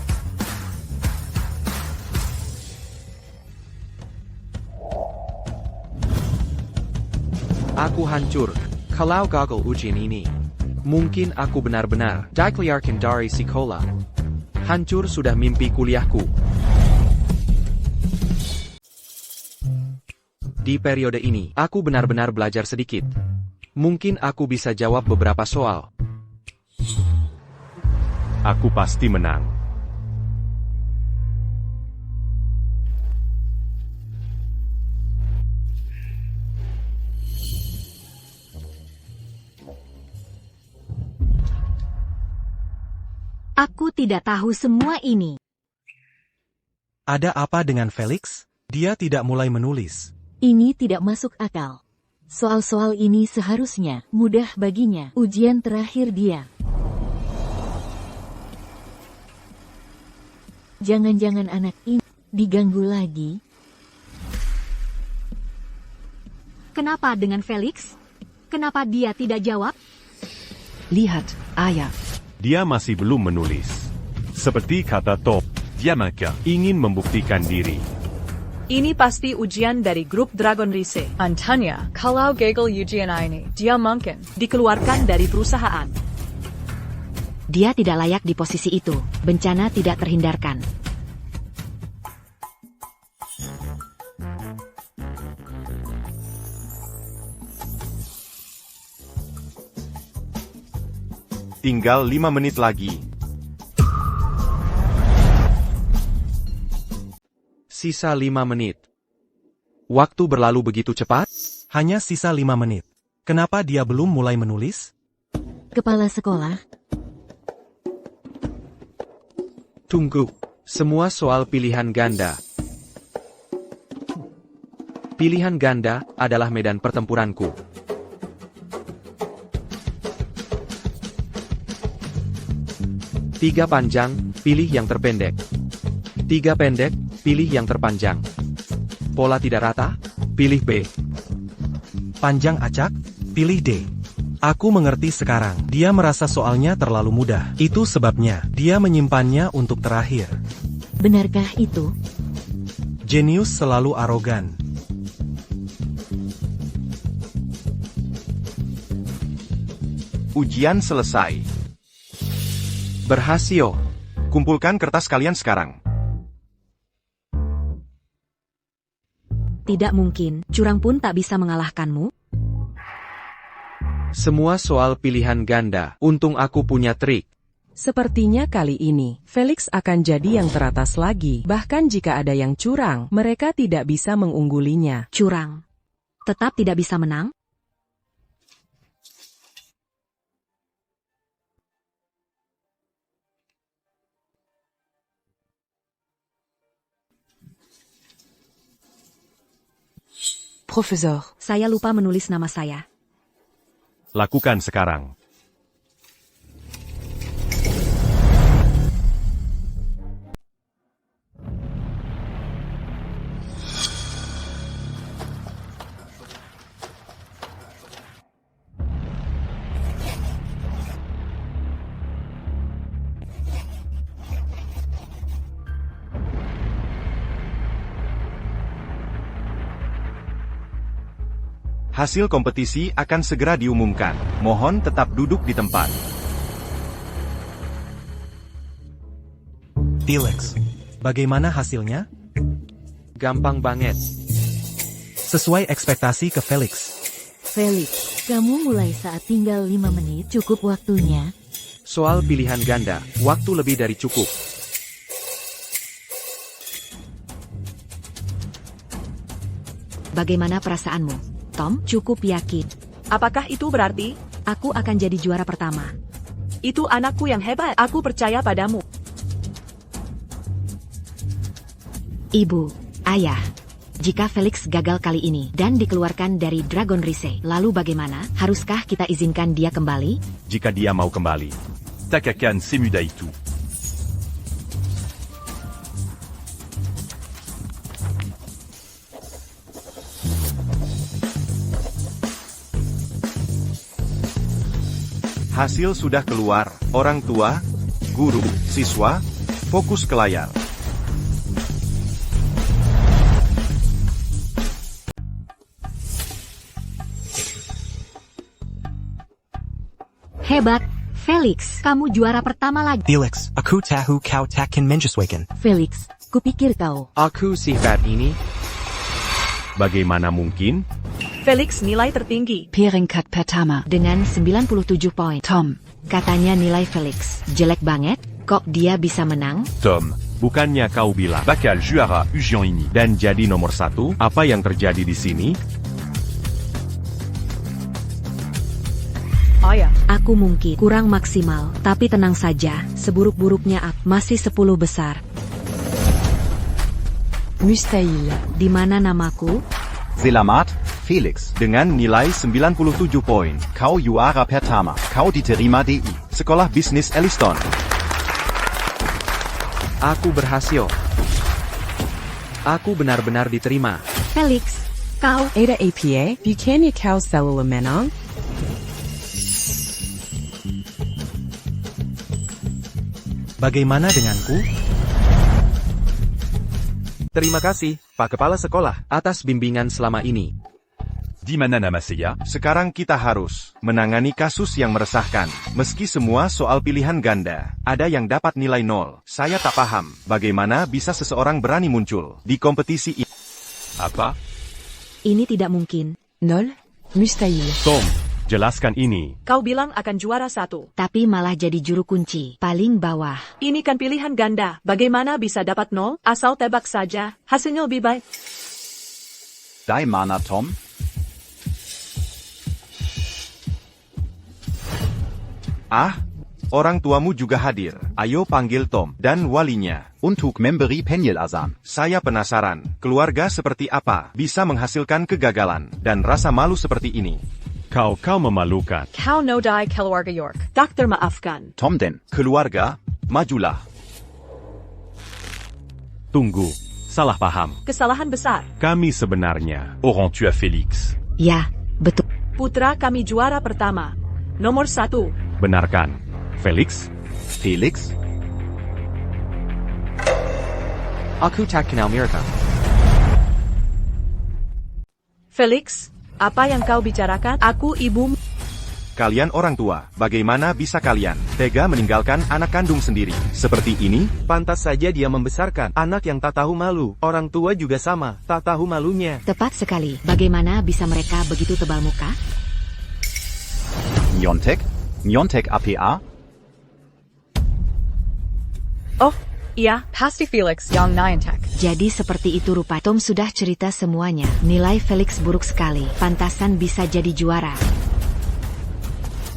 Aku hancur kalau gagal ujian ini. Mungkin aku benar-benar dikeluarkan dari sekolah. Hancur sudah mimpi kuliahku. Di periode ini, aku benar-benar belajar sedikit. Mungkin aku bisa jawab beberapa soal. Aku pasti menang. Aku tidak tahu semua ini. ada apa dengan Felix? Dia tidak mulai menulis. Ini tidak masuk akal. Soal-soal ini seharusnya mudah baginya. Ujian terakhir dia. Jangan-jangan anak ini diganggu lagi. Kenapa dengan Felix? Kenapa dia tidak jawab? Lihat, ayah. Dia masih belum menulis. Seperti kata Top, Diamaka. ingin membuktikan diri. Ini pasti ujian dari grup Dragon Rice. Antanya, kalau gagal ujian ini, dia mungkin dikeluarkan dari perusahaan. Dia tidak layak di posisi itu. Bencana tidak terhindarkan. Tinggal 5 menit lagi. Sisa 5 menit. Waktu berlalu begitu cepat? Hanya sisa 5 menit. Kenapa dia belum mulai menulis? Kepala sekolah. Tunggu. Semua soal pilihan ganda. Pilihan ganda adalah medan pertempuranku. Tiga panjang, pilih yang terpendek. Tiga pendek, pilih yang terpanjang. Pola tidak rata, pilih B. Panjang acak, pilih D. Aku mengerti sekarang. Dia merasa soalnya terlalu mudah. Itu sebabnya dia menyimpannya untuk terakhir. Benarkah itu? Jenius selalu arogan. Ujian selesai. Berhasil. Kumpulkan kertas kalian sekarang. Tidak mungkin, curang pun tak bisa mengalahkanmu. Semua soal pilihan ganda. Untung aku punya trik. Sepertinya kali ini, Felix akan jadi yang teratas lagi. Bahkan jika ada yang curang, mereka tidak bisa mengunggulinya. Curang. Tetap tidak bisa menang? Profesor. Saya lupa menulis nama saya. Lakukan sekarang. Hasil kompetisi akan segera diumumkan. Mohon tetap duduk di tempat. Felix, bagaimana hasilnya? Gampang banget. Sesuai ekspektasi ke Felix. Felix, kamu mulai saat tinggal 5 menit, cukup waktunya. Soal pilihan ganda, waktu lebih dari cukup. Bagaimana perasaanmu, Tom? Cukup yakin. Apakah itu berarti? Aku akan jadi juara pertama. Itu anakku yang hebat. Aku percaya padamu. Ibu, ayah. Jika Felix gagal kali ini dan dikeluarkan dari Dragon Rise, lalu bagaimana? Haruskah kita izinkan dia kembali? Jika dia mau kembali. Takakan Semudaitu. Hasil sudah keluar. Orang tua, guru, siswa, fokus ke layar. Hebat, Felix. Kamu juara pertama lagi. Felix, aku tahu kau takkan menyesuaikan. Felix, kupikir kau. Aku sifat ini. Bagaimana mungkin? Felix nilai tertinggi. Peringkat pertama. Dengan 97 poin. Tom. Katanya nilai Felix jelek banget. Kok dia bisa menang? Tom, bukannya kau bilang bakal juara ujian ini dan jadi nomor 1? Apa yang terjadi di sini? Oh ya. Aku mungkin kurang maksimal, tapi tenang saja. Seburuk-buruknya aku masih 10 besar. Mustahil. Di mana namaku? Selamat, Felix. Dengan nilai 97 poin. Kau juara pertama. Kau diterima di Sekolah Bisnis Elliston. Aku berhasil. Aku benar-benar diterima. Felix, kau. Ada APA, bukannya kau selalu menang? Bagaimana denganku? Terima kasih, Pak Kepala Sekolah, atas bimbingan selama ini. Di mana nama saya? Sekarang kita harus menangani kasus yang meresahkan. Meski semua soal pilihan ganda, ada yang dapat nilai 0. Saya tak paham, bagaimana bisa seseorang berani muncul di kompetisi ini. Apa? Ini tidak mungkin. 0? Mustahil. Tom, jelaskan ini. Kau bilang akan juara 1. Tapi malah jadi juru kunci. Paling bawah. Ini kan pilihan ganda. Bagaimana bisa dapat 0? Asal tebak saja. Hasilnya lebih baik. Dai mana, Tom? Ah, orang tuamu juga hadir. Ayo panggil Tom dan walinya. Untuk memberi penjelasan. Saya penasaran, keluarga seperti apa bisa menghasilkan kegagalan dan rasa malu seperti ini. Kau memalukan. Kau nodai keluarga York. Tak termaafkan. Tom den. Keluarga, majulah. Tunggu, salah paham. Kesalahan besar. Kami sebenarnya. Auront tué Félix. Ya, betul. Putra kami juara pertama. Nomor 1. Benarkan. Felix? Felix? Aku tak kenal mereka. Felix, apa yang kau bicarakan? Aku ibumu. Kalian orang tua, bagaimana bisa kalian tega meninggalkan anak kandung sendiri? Seperti ini, pantas saja dia membesarkan anak yang tak tahu malu. Orang tua juga sama, tak tahu malunya. Tepat sekali. Bagaimana bisa mereka begitu tebal muka? Nyontek? Nyontek APA? Oh, iya, pasti Felix yang Nyontek. Jadi seperti itu rupa. Tom sudah cerita semuanya. Nilai Felix buruk sekali. Pantasan bisa jadi juara.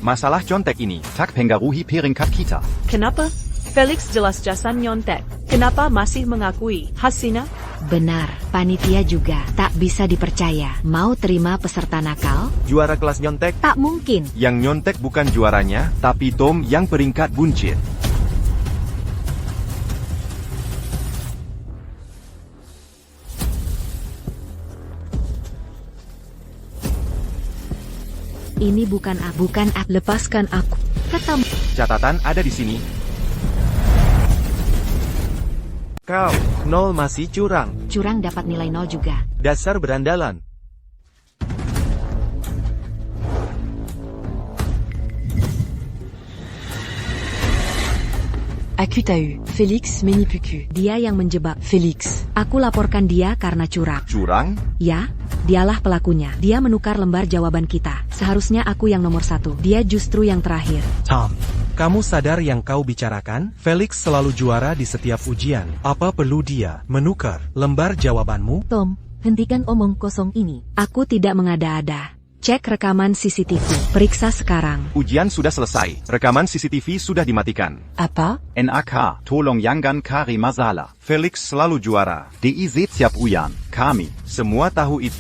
Masalah contek ini, tak pengaruhi peringkat kita. Kenapa? Felix jelas jasa nyontek. Kenapa masih mengakui? Hasina? Benar, panitia juga tak bisa dipercaya. Mau terima peserta nakal? Juara kelas nyontek? Tak mungkin. Yang nyontek bukan juaranya, tapi Tom yang peringkat buncit. Ini bukan aku. Lepaskan aku. Ketemu. Catatan ada di sini. Kau, 0 masih curang. Curang dapat nilai 0 juga. Dasar berandalan. Aku tahu, Felix menipuku. Dia yang menjebak. Felix. Aku laporkan dia karena curang. Curang? Ya, dialah pelakunya. Dia menukar lembar jawaban kita. Seharusnya aku yang nomor 1. Dia justru yang terakhir. Tom, kamu sadar yang kau bicarakan? Felix selalu juara di setiap ujian. Apa perlu dia menukar lembar jawabanmu? Tom, hentikan omong kosong ini. Aku tidak mengada-ada. Cek rekaman CCTV. Periksa sekarang. Ujian sudah selesai. Rekaman CCTV sudah dimatikan. Apa? NAK, tolong jangan cari masalah. Felix selalu juara. DIZ siap uyan, kami. Semua tahu itu.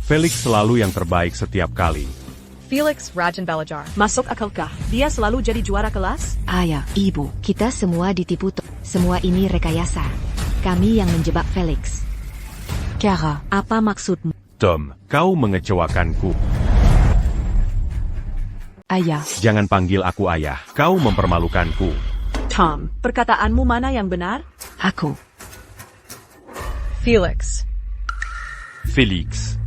Felix selalu yang terbaik setiap kali. Felix Rajan Belajar. Masuk akalkah? Dia selalu jadi juara kelas? Ayah, ibu. Kita semua ditipu. Semua ini rekayasa. Kami yang menjebak Felix. Kara. Apa maksudmu? Tom, kau mengecewakanku. Ayah. Jangan panggil aku ayah. Kau mempermalukanku. Tom, perkataanmu mana yang benar? Aku. Felix. Felix.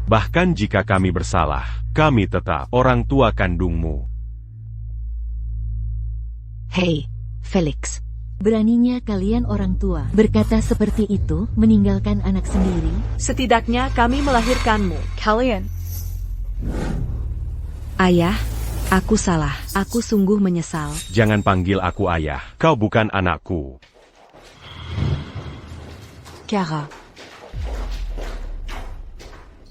Bahkan jika kami bersalah, kami tetap orang tua kandungmu. Hei, Felix. Beraninya kalian orang tua berkata seperti itu, meninggalkan anak sendiri? Setidaknya kami melahirkanmu. Kalian. Ayah, aku salah. Aku sungguh menyesal. Jangan panggil aku ayah. Kau bukan anakku. Kara.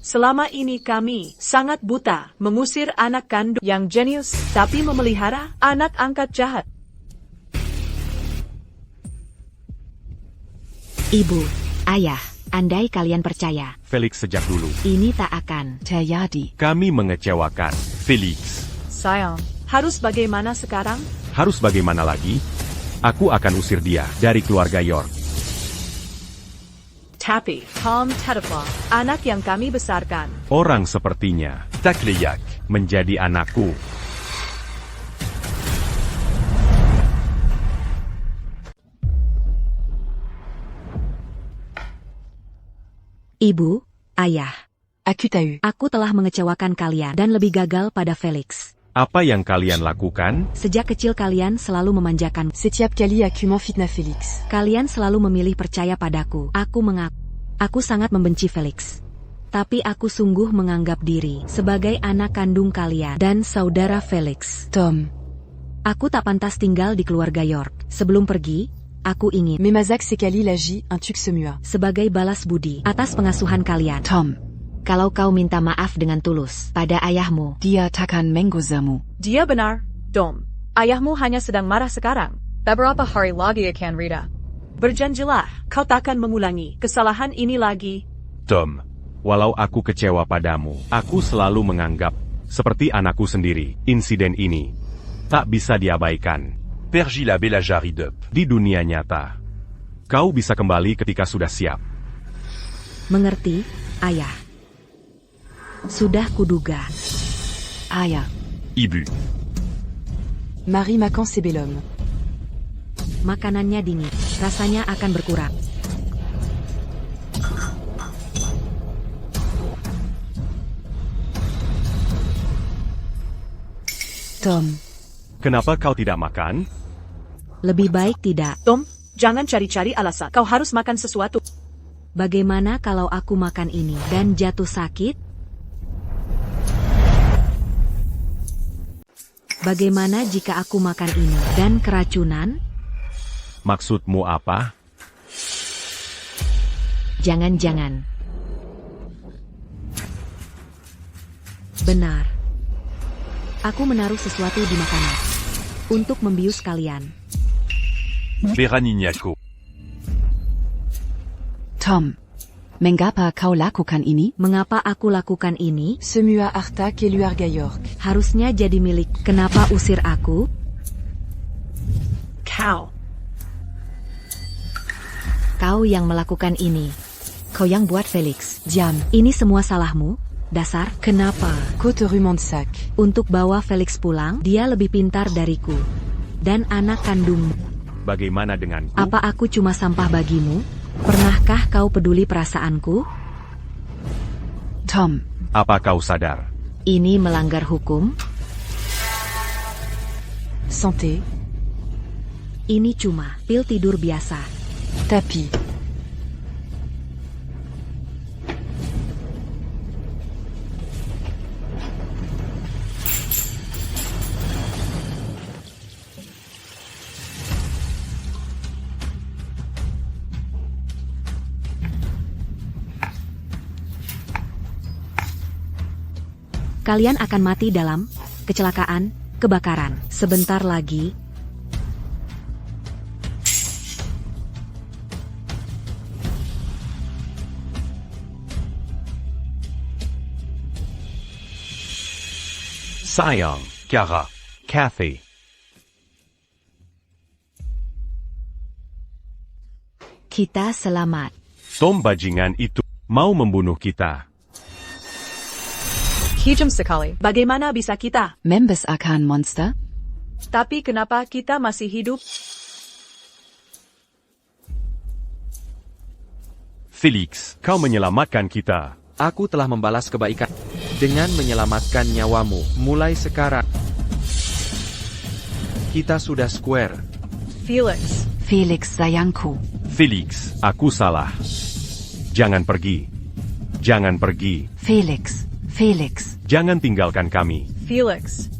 Selama ini kami sangat buta mengusir anak kandung yang jenius, tapi memelihara anak angkat jahat. Ibu, ayah, andai kalian percaya. Felix sejak dulu. Ini tak akan terjadi. Kami mengecewakan. Felix. Sayang, harus bagaimana sekarang? Harus bagaimana lagi? Aku akan usir dia dari keluarga York. Tapi, Tom Tedeflaw, anak yang kami besarkan. Orang sepertinya tak layak menjadi anakku. Ibu, ayah. Aku tahu. Aku telah mengecewakan kalian dan lebih gagal pada Felix. Apa yang kalian lakukan? Sejak kecil kalian selalu memanjakan. Setiap kali aku memfitnah Felix. Kalian selalu memilih percaya padaku. Aku mengaku. Aku sangat membenci Felix. Tapi aku sungguh menganggap diri sebagai anak kandung kalian dan saudara Felix. Tom. Aku tak pantas tinggal di keluarga York. Sebelum pergi, aku ingin Memazak sekali lagi untuk semua. Sebagai balas budi atas pengasuhan kalian. Tom. Kalau kau minta maaf dengan tulus pada ayahmu, dia takkan menggozamu. Dia benar, Tom. Ayahmu hanya sedang marah sekarang. Beberapa hari lagi akan reda. Berjanjilah, kau takkan mengulangi kesalahan ini lagi. Tom, walau aku kecewa padamu, aku selalu menganggap seperti anakku sendiri. Insiden ini tak bisa diabaikan. Pergila Belajar hidup di dunia nyata. Kau bisa kembali ketika sudah siap. Mengerti, ayah? Sudah kuduga. Ayah. Ibu. Marie Macan Sebelum. Makanannya dingin, rasanya akan berkurang. Tom. Kenapa kau tidak makan? Lebih baik tidak. Tom, jangan cari-cari alasan. Kau harus makan sesuatu. Bagaimana kalau aku makan ini dan jatuh sakit? Bagaimana jika aku makan ini dan keracunan? Maksudmu apa? Jangan-jangan. Benar. Aku menaruh sesuatu di makanan untuk membius kalian. Beraninya-ku. Tom. Mengapa kau lakukan ini? Mengapa aku lakukan ini? Semua harta keluarga York. Harusnya jadi milik. Kenapa usir aku? Kau yang melakukan ini. Kau yang buat Felix. Diam. Ini semua salahmu? Dasar, kenapa? Côte Rumonsac. Untuk bawa Felix pulang, dia lebih pintar dariku. Dan anak kandungmu. Bagaimana denganku? Apa aku cuma sampah bagimu? Pernahkah kau peduli perasaanku? Tom. Apa kau sadar? Ini melanggar hukum? Santé. Ini cuma pil tidur biasa. Tapi. Kalian akan mati dalam kecelakaan, kebakaran. Sebentar lagi. Sayang, Kara, Kathy. Kita selamat. Tom bajingan itu mau membunuh kita. Hijam sekali. Bagaimana bisa kita? Members akan monster? Tapi kenapa kita masih hidup? Felix, kau menyelamatkan kita. Aku telah membalas kebaikan dengan menyelamatkan nyawamu. Mulai sekarang, kita sudah square. Felix. Felix sayangku. Felix, aku salah. Jangan pergi. Jangan pergi. Felix. Felix. Jangan tinggalkan kami. Felix.